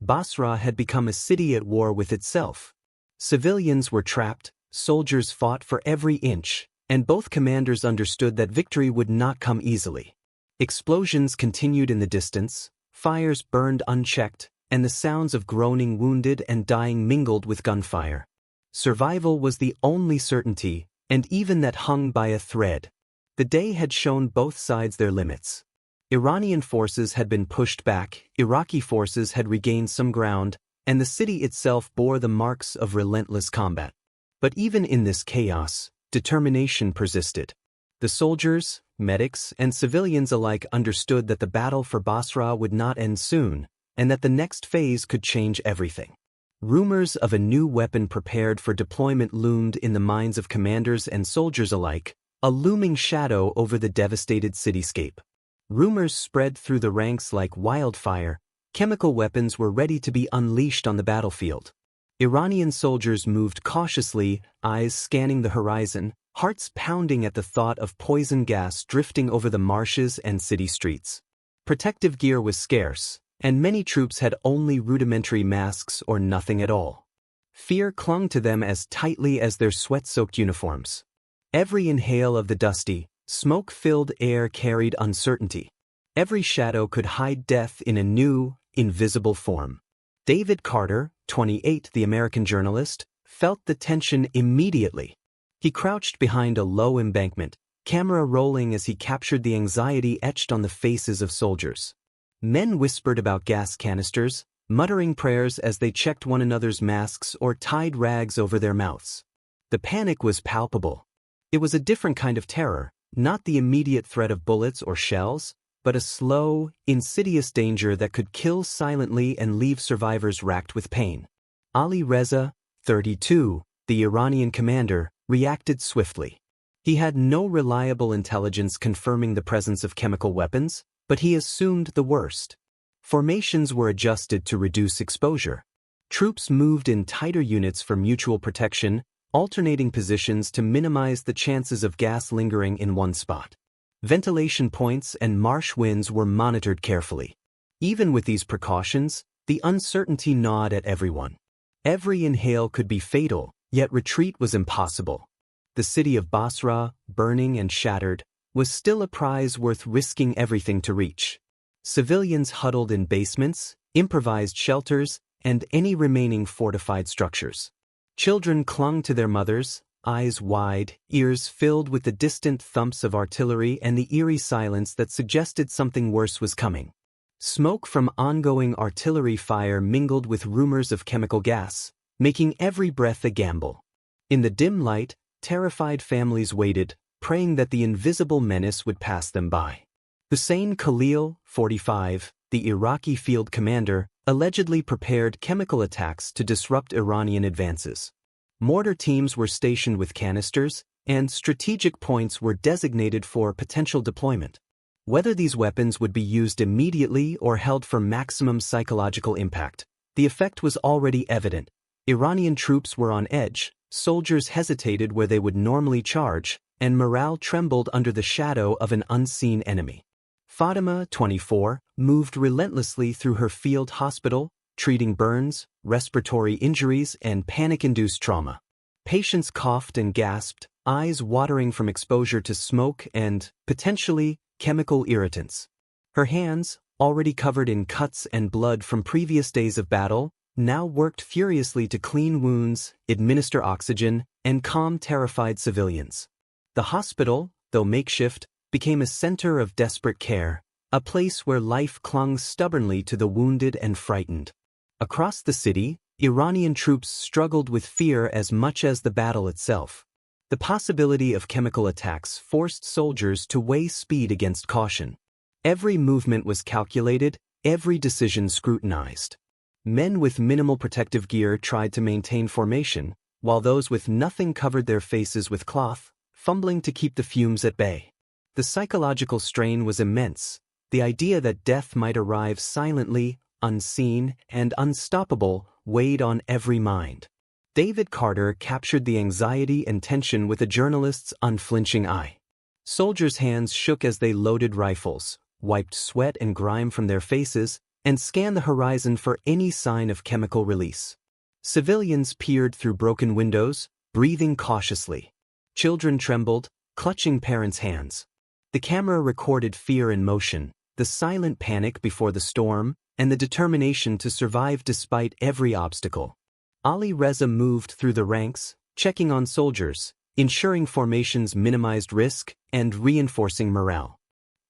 Basra had become a city at war with itself. Civilians were trapped, soldiers fought for every inch, and both commanders understood that victory would not come easily. Explosions continued in the distance, fires burned unchecked, and the sounds of groaning wounded and dying mingled with gunfire. Survival was the only certainty, and even that hung by a thread. The day had shown both sides their limits. Iranian forces had been pushed back, Iraqi forces had regained some ground, and the city itself bore the marks of relentless combat. But even in this chaos, determination persisted. The soldiers, medics, and civilians alike understood that the battle for Basra would not end soon, and that the next phase could change everything. Rumors of a new weapon prepared for deployment loomed in the minds of commanders and soldiers alike, a looming shadow over the devastated cityscape. Rumors spread through the ranks like wildfire. Chemical weapons were ready to be unleashed on the battlefield. Iranian soldiers moved cautiously, eyes scanning the horizon, hearts pounding at the thought of poison gas drifting over the marshes and city streets. Protective gear was scarce, and many troops had only rudimentary masks or nothing at all. Fear clung to them as tightly as their sweat-soaked uniforms. Every inhale of the dusty, smoke-filled air carried uncertainty. Every shadow could hide death in a new, invisible form. David Carter, 28, the American journalist, felt the tension immediately. He crouched behind a low embankment, camera rolling as he captured the anxiety etched on the faces of soldiers. Men whispered about gas canisters, muttering prayers as they checked one another's masks or tied rags over their mouths. The panic was palpable. It was a different kind of terror, not the immediate threat of bullets or shells, but a slow, insidious danger that could kill silently and leave survivors racked with pain. Ali Reza, 32, the Iranian commander, reacted swiftly. He had no reliable intelligence confirming the presence of chemical weapons, but he assumed the worst. Formations were adjusted to reduce exposure. Troops moved in tighter units for mutual protection, alternating positions to minimize the chances of gas lingering in one spot. Ventilation points and marsh winds were monitored carefully. Even with these precautions, the uncertainty gnawed at everyone. Every inhale could be fatal, yet retreat was impossible. The city of Basra, burning and shattered, was still a prize worth risking everything to reach. Civilians huddled in basements, improvised shelters, and any remaining fortified structures. Children clung to their mothers, eyes wide, ears filled with the distant thumps of artillery and the eerie silence that suggested something worse was coming. Smoke from ongoing artillery fire mingled with rumors of chemical gas, making every breath a gamble. In the dim light, terrified families waited, praying that the invisible menace would pass them by. Hussein Khalil, 45, the Iraqi field commander, allegedly prepared chemical attacks to disrupt Iranian advances. Mortar teams were stationed with canisters, and strategic points were designated for potential deployment. Whether these weapons would be used immediately or held for maximum psychological impact, the effect was already evident. Iranian troops were on edge, soldiers hesitated where they would normally charge, and morale trembled under the shadow of an unseen enemy. Fatima, 24, moved relentlessly through her field hospital, treating burns, respiratory injuries, and panic-induced trauma. Patients coughed and gasped, eyes watering from exposure to smoke and, potentially, chemical irritants. Her hands, already covered in cuts and blood from previous days of battle, now worked furiously to clean wounds, administer oxygen, and calm terrified civilians. The hospital, though makeshift, became a center of desperate care, a place where life clung stubbornly to the wounded and frightened. Across the city, Iranian troops struggled with fear as much as the battle itself. The possibility of chemical attacks forced soldiers to weigh speed against caution. Every movement was calculated, every decision scrutinized. Men with minimal protective gear tried to maintain formation, while those with nothing covered their faces with cloth, fumbling to keep the fumes at bay. The psychological strain was immense, the idea that death might arrive silently, unseen, and unstoppable weighed on every mind. David Carter captured the anxiety and tension with a journalist's unflinching eye. Soldiers' hands shook as they loaded rifles, wiped sweat and grime from their faces, and scanned the horizon for any sign of chemical release. Civilians peered through broken windows, breathing cautiously. Children trembled, clutching parents' hands. The camera recorded fear in motion, the silent panic before the storm, and the determination to survive despite every obstacle. Ali Reza moved through the ranks, checking on soldiers, ensuring formations minimized risk, and reinforcing morale.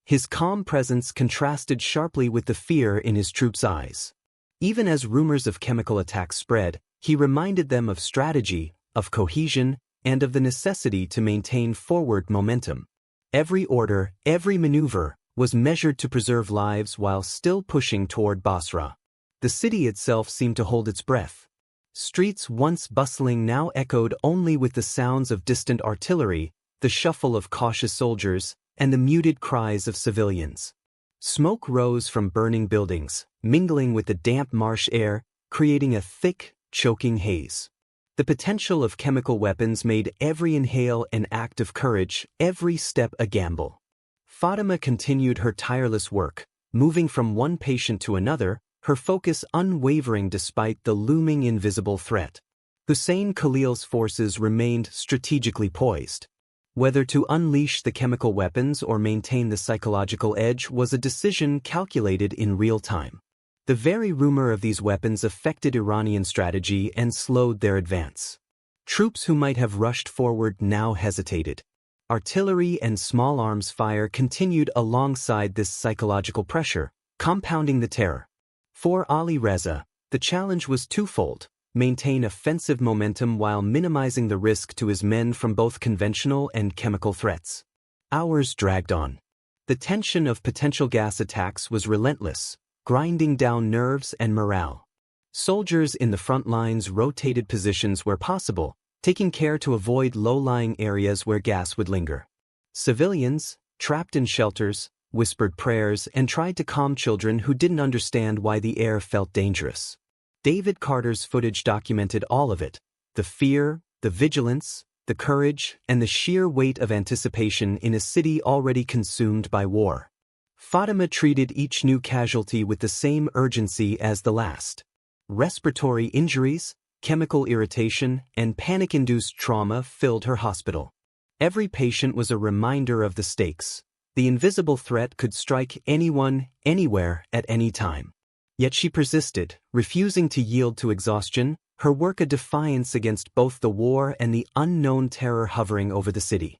His calm presence contrasted sharply with the fear in his troops' eyes. Even as rumors of chemical attacks spread, he reminded them of strategy, of cohesion, and of the necessity to maintain forward momentum. Every order, every maneuver, was measured to preserve lives while still pushing toward Basra. The city itself seemed to hold its breath. Streets once bustling now echoed only with the sounds of distant artillery, the shuffle of cautious soldiers, and the muted cries of civilians. Smoke rose from burning buildings, mingling with the damp marsh air, creating a thick, choking haze. The potential of chemical weapons made every inhale an act of courage, every step a gamble. Fatima continued her tireless work, moving from one patient to another, her focus unwavering despite the looming invisible threat. Hussein Khalil's forces remained strategically poised. Whether to unleash the chemical weapons or maintain the psychological edge was a decision calculated in real time. The very rumor of these weapons affected Iranian strategy and slowed their advance. Troops who might have rushed forward now hesitated. Artillery and small arms fire continued alongside this psychological pressure, compounding the terror. For Ali Reza, the challenge was twofold: maintain offensive momentum while minimizing the risk to his men from both conventional and chemical threats. Hours dragged on. The tension of potential gas attacks was relentless, grinding down nerves and morale. Soldiers in the front lines rotated positions where possible, taking care to avoid low-lying areas where gas would linger. Civilians, trapped in shelters, whispered prayers and tried to calm children who didn't understand why the air felt dangerous. David Carter's footage documented all of it: the fear, the vigilance, the courage, and the sheer weight of anticipation in a city already consumed by war. Fatima treated each new casualty with the same urgency as the last. Respiratory injuries, chemical irritation, and panic-induced trauma filled her hospital. Every patient was a reminder of the stakes. The invisible threat could strike anyone, anywhere, at any time. Yet she persisted, refusing to yield to exhaustion, her work a defiance against both the war and the unknown terror hovering over the city.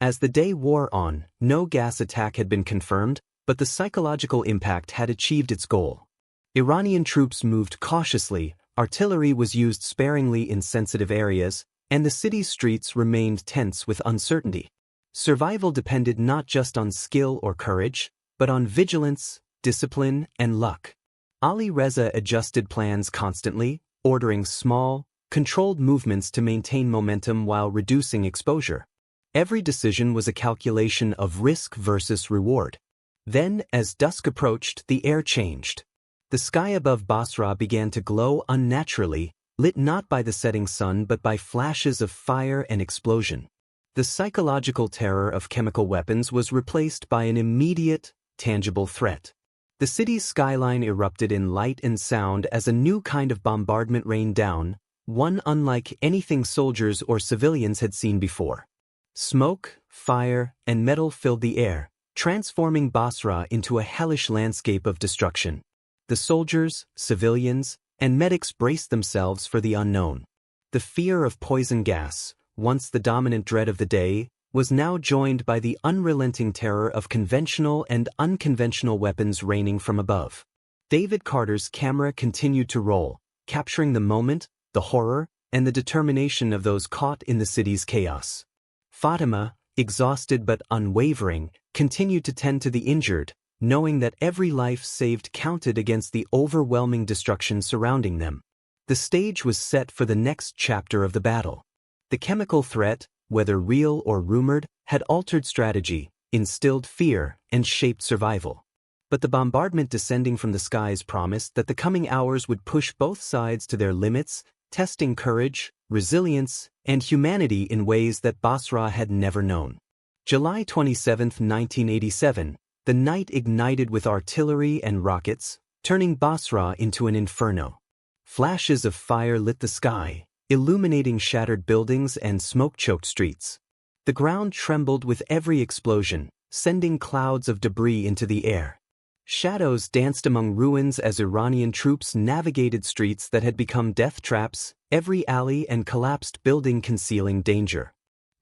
As the day wore on, no gas attack had been confirmed, but the psychological impact had achieved its goal. Iranian troops moved cautiously, artillery was used sparingly in sensitive areas, and the city's streets remained tense with uncertainty. Survival depended not just on skill or courage, but on vigilance, discipline, and luck. Ali Reza adjusted plans constantly, ordering small, controlled movements to maintain momentum while reducing exposure. Every decision was a calculation of risk versus reward. Then, as dusk approached, the air changed. The sky above Basra began to glow unnaturally, lit not by the setting sun but by flashes of fire and explosion. The psychological terror of chemical weapons was replaced by an immediate, tangible threat. The city's skyline erupted in light and sound as a new kind of bombardment rained down, one unlike anything soldiers or civilians had seen before. Smoke, fire, and metal filled the air, transforming Basra into a hellish landscape of destruction. The soldiers, civilians, and medics braced themselves for the unknown. The fear of poison gas, once the dominant dread of the day, was now joined by the unrelenting terror of conventional and unconventional weapons raining from above. David Carter's camera continued to roll, capturing the moment, the horror, and the determination of those caught in the city's chaos. Fatima, exhausted but unwavering, continued to tend to the injured, knowing that every life saved counted against the overwhelming destruction surrounding them. The stage was set for the next chapter of the battle. The chemical threat, whether real or rumored, had altered strategy, instilled fear, and shaped survival. But the bombardment descending from the skies promised that the coming hours would push both sides to their limits, testing courage, resilience, and humanity in ways that Basra had never known. July 27, 1987, the night ignited with artillery and rockets, turning Basra into an inferno. Flashes of fire lit the sky, illuminating shattered buildings and smoke-choked streets. The ground trembled with every explosion, sending clouds of debris into the air. Shadows danced among ruins as Iranian troops navigated streets that had become death traps, every alley and collapsed building concealing danger.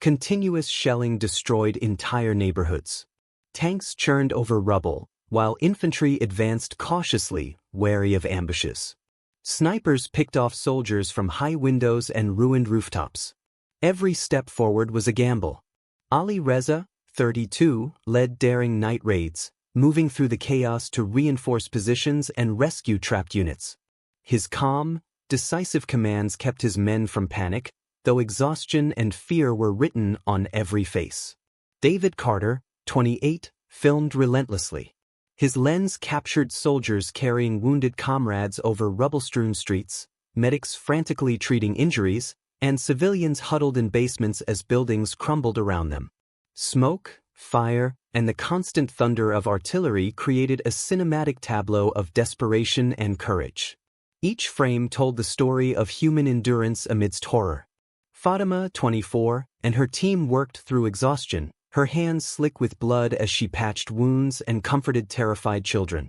Continuous shelling destroyed entire neighborhoods. Tanks churned over rubble, while infantry advanced cautiously, wary of ambushes. Snipers picked off soldiers from high windows and ruined rooftops. Every step forward was a gamble. Ali Reza, 32, led daring night raids, moving through the chaos to reinforce positions and rescue trapped units. His calm, decisive commands kept his men from panic, though exhaustion and fear were written on every face. David Carter, 28, filmed relentlessly. His lens captured soldiers carrying wounded comrades over rubble-strewn streets, medics frantically treating injuries, and civilians huddled in basements as buildings crumbled around them. Smoke, fire, and the constant thunder of artillery created a cinematic tableau of desperation and courage. Each frame told the story of human endurance amidst horror. Fatima, 24, and her team worked through exhaustion, her hands slick with blood as she patched wounds and comforted terrified children.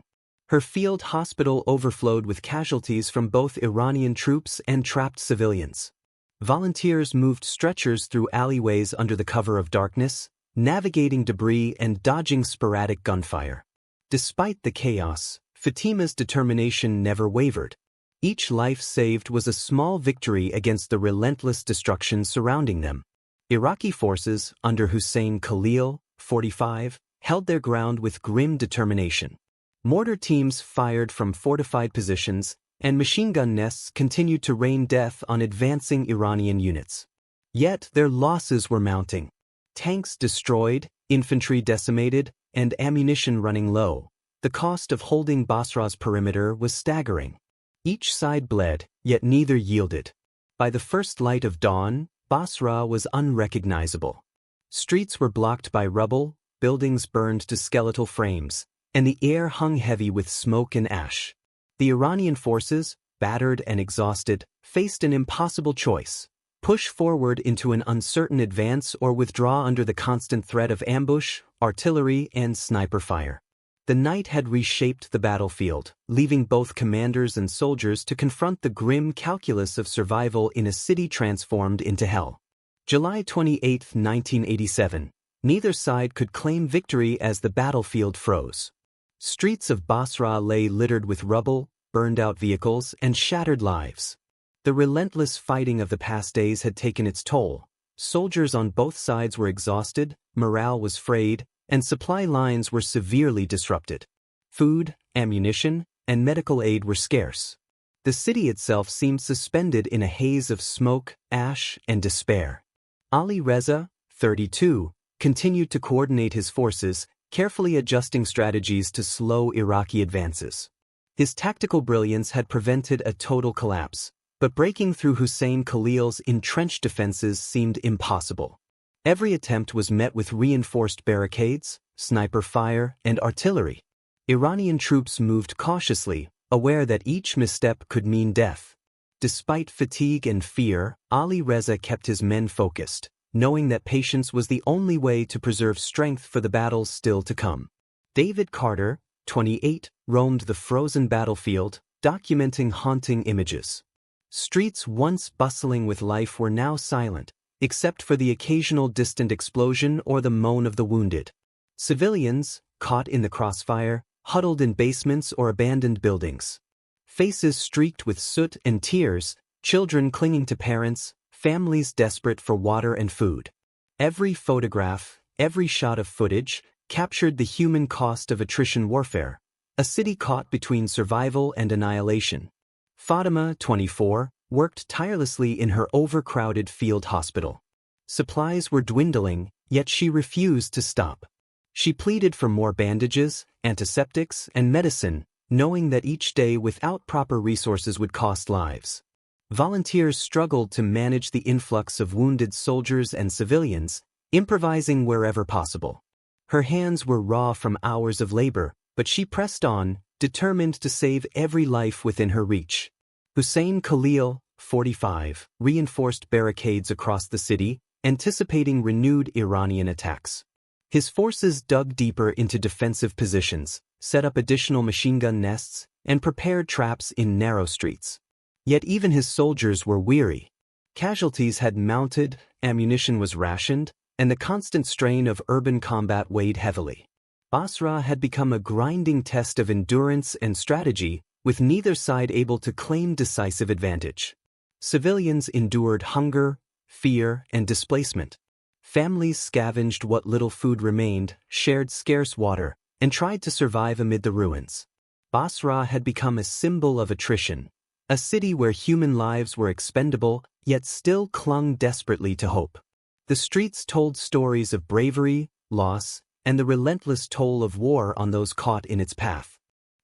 Her field hospital overflowed with casualties from both Iranian troops and trapped civilians. Volunteers moved stretchers through alleyways under the cover of darkness, navigating debris and dodging sporadic gunfire. Despite the chaos, Fatima's determination never wavered. Each life saved was a small victory against the relentless destruction surrounding them. Iraqi forces, under Hussein Khalil, 45, held their ground with grim determination. Mortar teams fired from fortified positions, and machine gun nests continued to rain death on advancing Iranian units. Yet their losses were mounting. Tanks destroyed, infantry decimated, and ammunition running low. The cost of holding Basra's perimeter was staggering. Each side bled, yet neither yielded. By the first light of dawn, Basra was unrecognizable. Streets were blocked by rubble, buildings burned to skeletal frames, and the air hung heavy with smoke and ash. The Iranian forces, battered and exhausted, faced an impossible choice: push forward into an uncertain advance or withdraw under the constant threat of ambush, artillery, and sniper fire. The night had reshaped the battlefield, leaving both commanders and soldiers to confront the grim calculus of survival in a city transformed into hell. July 28, 1987. Neither side could claim victory as the battlefield froze. Streets of Basra lay littered with rubble, burned-out vehicles, and shattered lives. The relentless fighting of the past days had taken its toll. Soldiers on both sides were exhausted, morale was frayed, and supply lines were severely disrupted. Food, ammunition, and medical aid were scarce. The city itself seemed suspended in a haze of smoke, ash, and despair. Ali Reza, 32, continued to coordinate his forces, carefully adjusting strategies to slow Iraqi advances. His tactical brilliance had prevented a total collapse, but breaking through Hussein Khalil's entrenched defenses seemed impossible. Every attempt was met with reinforced barricades, sniper fire, and artillery. Iranian troops moved cautiously, aware that each misstep could mean death. Despite fatigue and fear, Ali Reza kept his men focused, knowing that patience was the only way to preserve strength for the battles still to come. David Carter, 28, roamed the frozen battlefield, documenting haunting images. Streets once bustling with life were now silent, except for the occasional distant explosion or the moan of the wounded. Civilians, caught in the crossfire, huddled in basements or abandoned buildings. Faces streaked with soot and tears, children clinging to parents, families desperate for water and food. Every photograph, every shot of footage, captured the human cost of attrition warfare, a city caught between survival and annihilation. Fatima, 24, worked tirelessly in her overcrowded field hospital. Supplies were dwindling, yet she refused to stop. She pleaded for more bandages, antiseptics, and medicine, knowing that each day without proper resources would cost lives. Volunteers struggled to manage the influx of wounded soldiers and civilians, improvising wherever possible. Her hands were raw from hours of labor, but she pressed on, determined to save every life within her reach. Hussein Khalil, 45, reinforced barricades across the city, anticipating renewed Iranian attacks. His forces dug deeper into defensive positions, set up additional machine gun nests, and prepared traps in narrow streets. Yet even his soldiers were weary. Casualties had mounted, ammunition was rationed, and the constant strain of urban combat weighed heavily. Basra had become a grinding test of endurance and strategy, with neither side able to claim decisive advantage. Civilians endured hunger, fear, and displacement. Families scavenged what little food remained, shared scarce water, and tried to survive amid the ruins. Basra had become a symbol of attrition, a city where human lives were expendable, yet still clung desperately to hope. The streets told stories of bravery, loss, and the relentless toll of war on those caught in its path.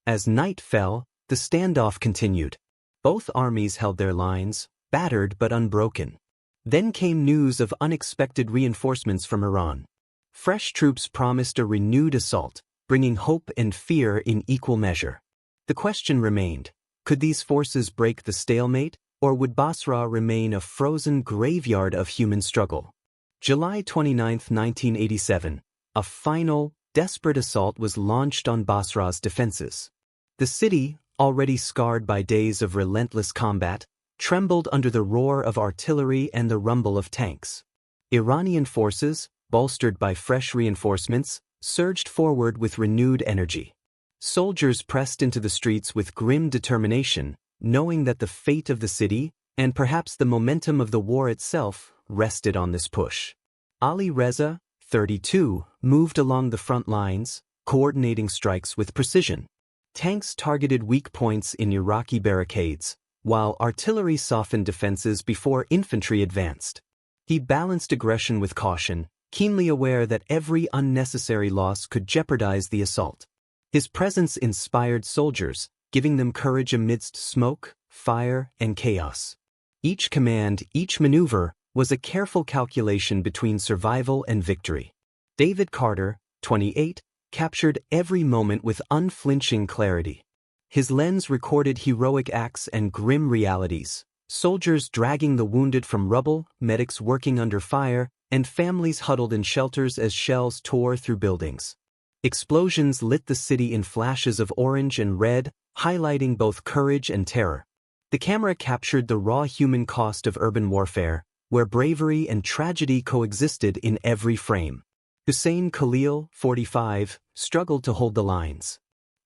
As night fell, the standoff continued. Both armies held their lines, battered but unbroken. Then came news of unexpected reinforcements from Iran. Fresh troops promised a renewed assault, bringing hope and fear in equal measure. The question remained, could these forces break the stalemate, or would Basra remain a frozen graveyard of human struggle? July 29, 1987, a final, desperate assault was launched on Basra's defenses. The city, already scarred by days of relentless combat, trembled under the roar of artillery and the rumble of tanks. Iranian forces, bolstered by fresh reinforcements, surged forward with renewed energy. Soldiers pressed into the streets with grim determination, knowing that the fate of the city, and perhaps the momentum of the war itself, rested on this push. Ali Reza, 32, moved along the front lines, coordinating strikes with precision. Tanks targeted weak points in Iraqi barricades, while artillery softened defenses before infantry advanced. He balanced aggression with caution, keenly aware that every unnecessary loss could jeopardize the assault. His presence inspired soldiers, giving them courage amidst smoke, fire, and chaos. Each command, each maneuver, was a careful calculation between survival and victory. David Carter, 28, captured every moment with unflinching clarity. His lens recorded heroic acts and grim realities, soldiers dragging the wounded from rubble, medics working under fire, and families huddled in shelters as shells tore through buildings. Explosions lit the city in flashes of orange and red, highlighting both courage and terror. The camera captured the raw human cost of urban warfare, where bravery and tragedy coexisted in every frame. Hussein Khalil, 45, struggled to hold the lines.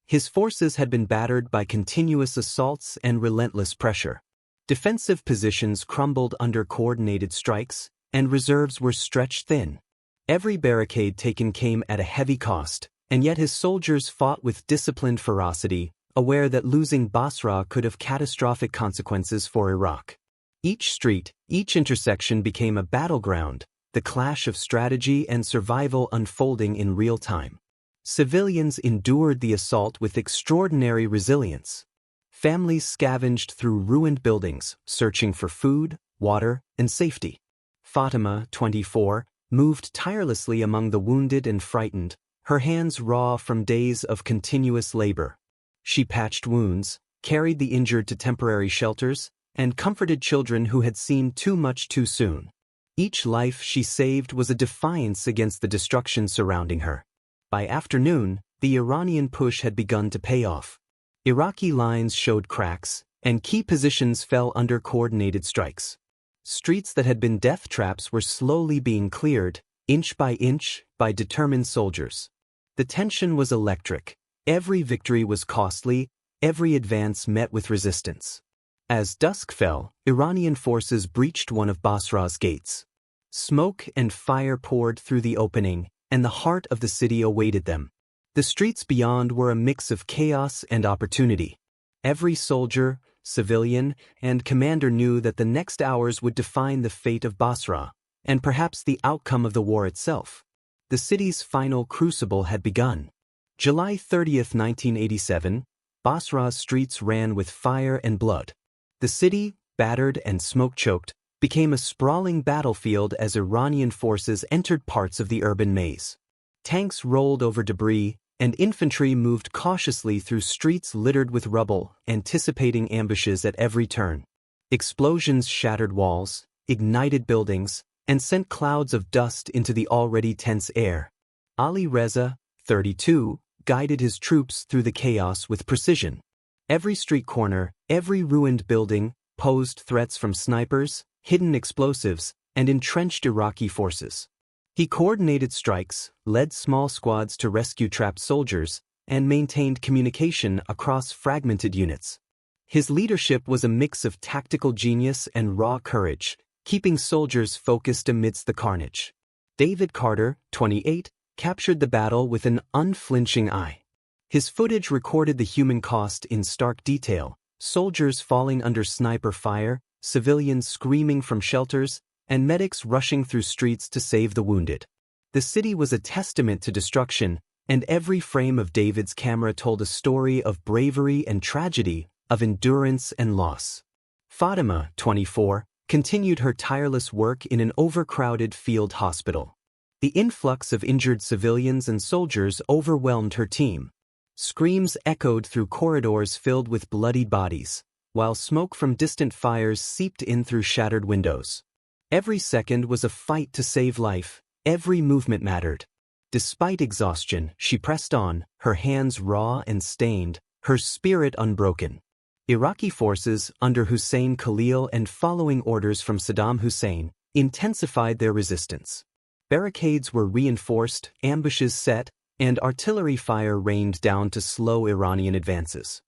His forces had been battered by continuous assaults and relentless pressure. Defensive positions crumbled under coordinated strikes, and reserves were stretched thin. Every barricade taken came at a heavy cost, and yet his soldiers fought with disciplined ferocity, aware that losing Basra could have catastrophic consequences for Iraq. Each street, each intersection became a battleground, the clash of strategy and survival unfolding in real time. Civilians endured the assault with extraordinary resilience. Families scavenged through ruined buildings, searching for food, water, and safety. Fatima, 24, moved tirelessly among the wounded and frightened, her hands raw from days of continuous labor. She patched wounds, carried the injured to temporary shelters, and comforted children who had seen too much too soon. Each life she saved was a defiance against the destruction surrounding her. By afternoon, the Iranian push had begun to pay off. Iraqi lines showed cracks, and key positions fell under coordinated strikes. Streets that had been death traps were slowly being cleared, inch, by determined soldiers. The tension was electric. Every victory was costly, every advance met with resistance. As dusk fell, Iranian forces breached one of Basra's gates. Smoke and fire poured through the opening, and the heart of the city awaited them. The streets beyond were a mix of chaos and opportunity. Every soldier, civilian, and commander knew that the next hours would define the fate of Basra, and perhaps the outcome of the war itself. The city's final crucible had begun. July 30, 1987, Basra's streets ran with fire and blood. The city, battered and smoke-choked, became a sprawling battlefield as Iranian forces entered parts of the urban maze. Tanks rolled over debris, and infantry moved cautiously through streets littered with rubble, anticipating ambushes at every turn. Explosions shattered walls, ignited buildings, and sent clouds of dust into the already tense air. Ali Reza, 32, guided his troops through the chaos with precision. Every street corner, every ruined building, posed threats from snipers, hidden explosives, and entrenched Iraqi forces. He coordinated strikes, led small squads to rescue trapped soldiers, and maintained communication across fragmented units. His leadership was a mix of tactical genius and raw courage, keeping soldiers focused amidst the carnage. David Carter, 28, captured the battle with an unflinching eye. His footage recorded the human cost in stark detail: soldiers falling under sniper fire, civilians screaming from shelters, and medics rushing through streets to save the wounded. The city was a testament to destruction, and every frame of David's camera told a story of bravery and tragedy, of endurance and loss. Fatima, 24, continued her tireless work in an overcrowded field hospital. The influx of injured civilians and soldiers overwhelmed her team. Screams echoed through corridors filled with bloodied bodies, while smoke from distant fires seeped in through shattered windows. Every second was a fight to save life, every movement mattered. Despite exhaustion, she pressed on, her hands raw and stained, her spirit unbroken. Iraqi forces, under Hussein Khalil and following orders from Saddam Hussein, intensified their resistance. Barricades were reinforced, ambushes set, and artillery fire rained down to slow Iranian advances.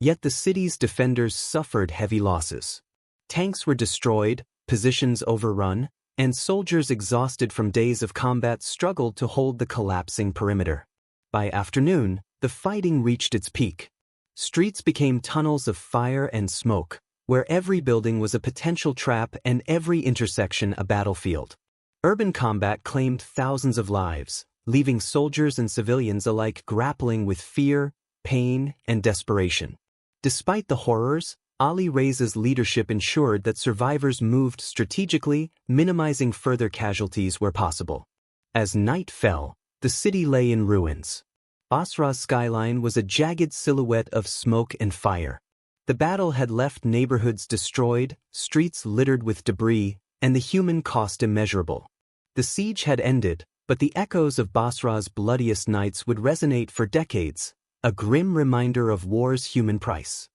Yet the city's defenders suffered heavy losses. Tanks were destroyed, positions overrun, and soldiers exhausted from days of combat struggled to hold the collapsing perimeter. By afternoon, the fighting reached its peak. Streets became tunnels of fire and smoke, where every building was a potential trap and every intersection a battlefield. Urban combat claimed thousands of lives, leaving soldiers and civilians alike grappling with fear, pain, and desperation. Despite the horrors, Ali Reza's leadership ensured that survivors moved strategically, minimizing further casualties where possible. As night fell, the city lay in ruins. Basra's skyline was a jagged silhouette of smoke and fire. The battle had left neighborhoods destroyed, streets littered with debris, and the human cost immeasurable. The siege had ended, but the echoes of Basra's bloodiest nights would resonate for decades, a grim reminder of war's human price.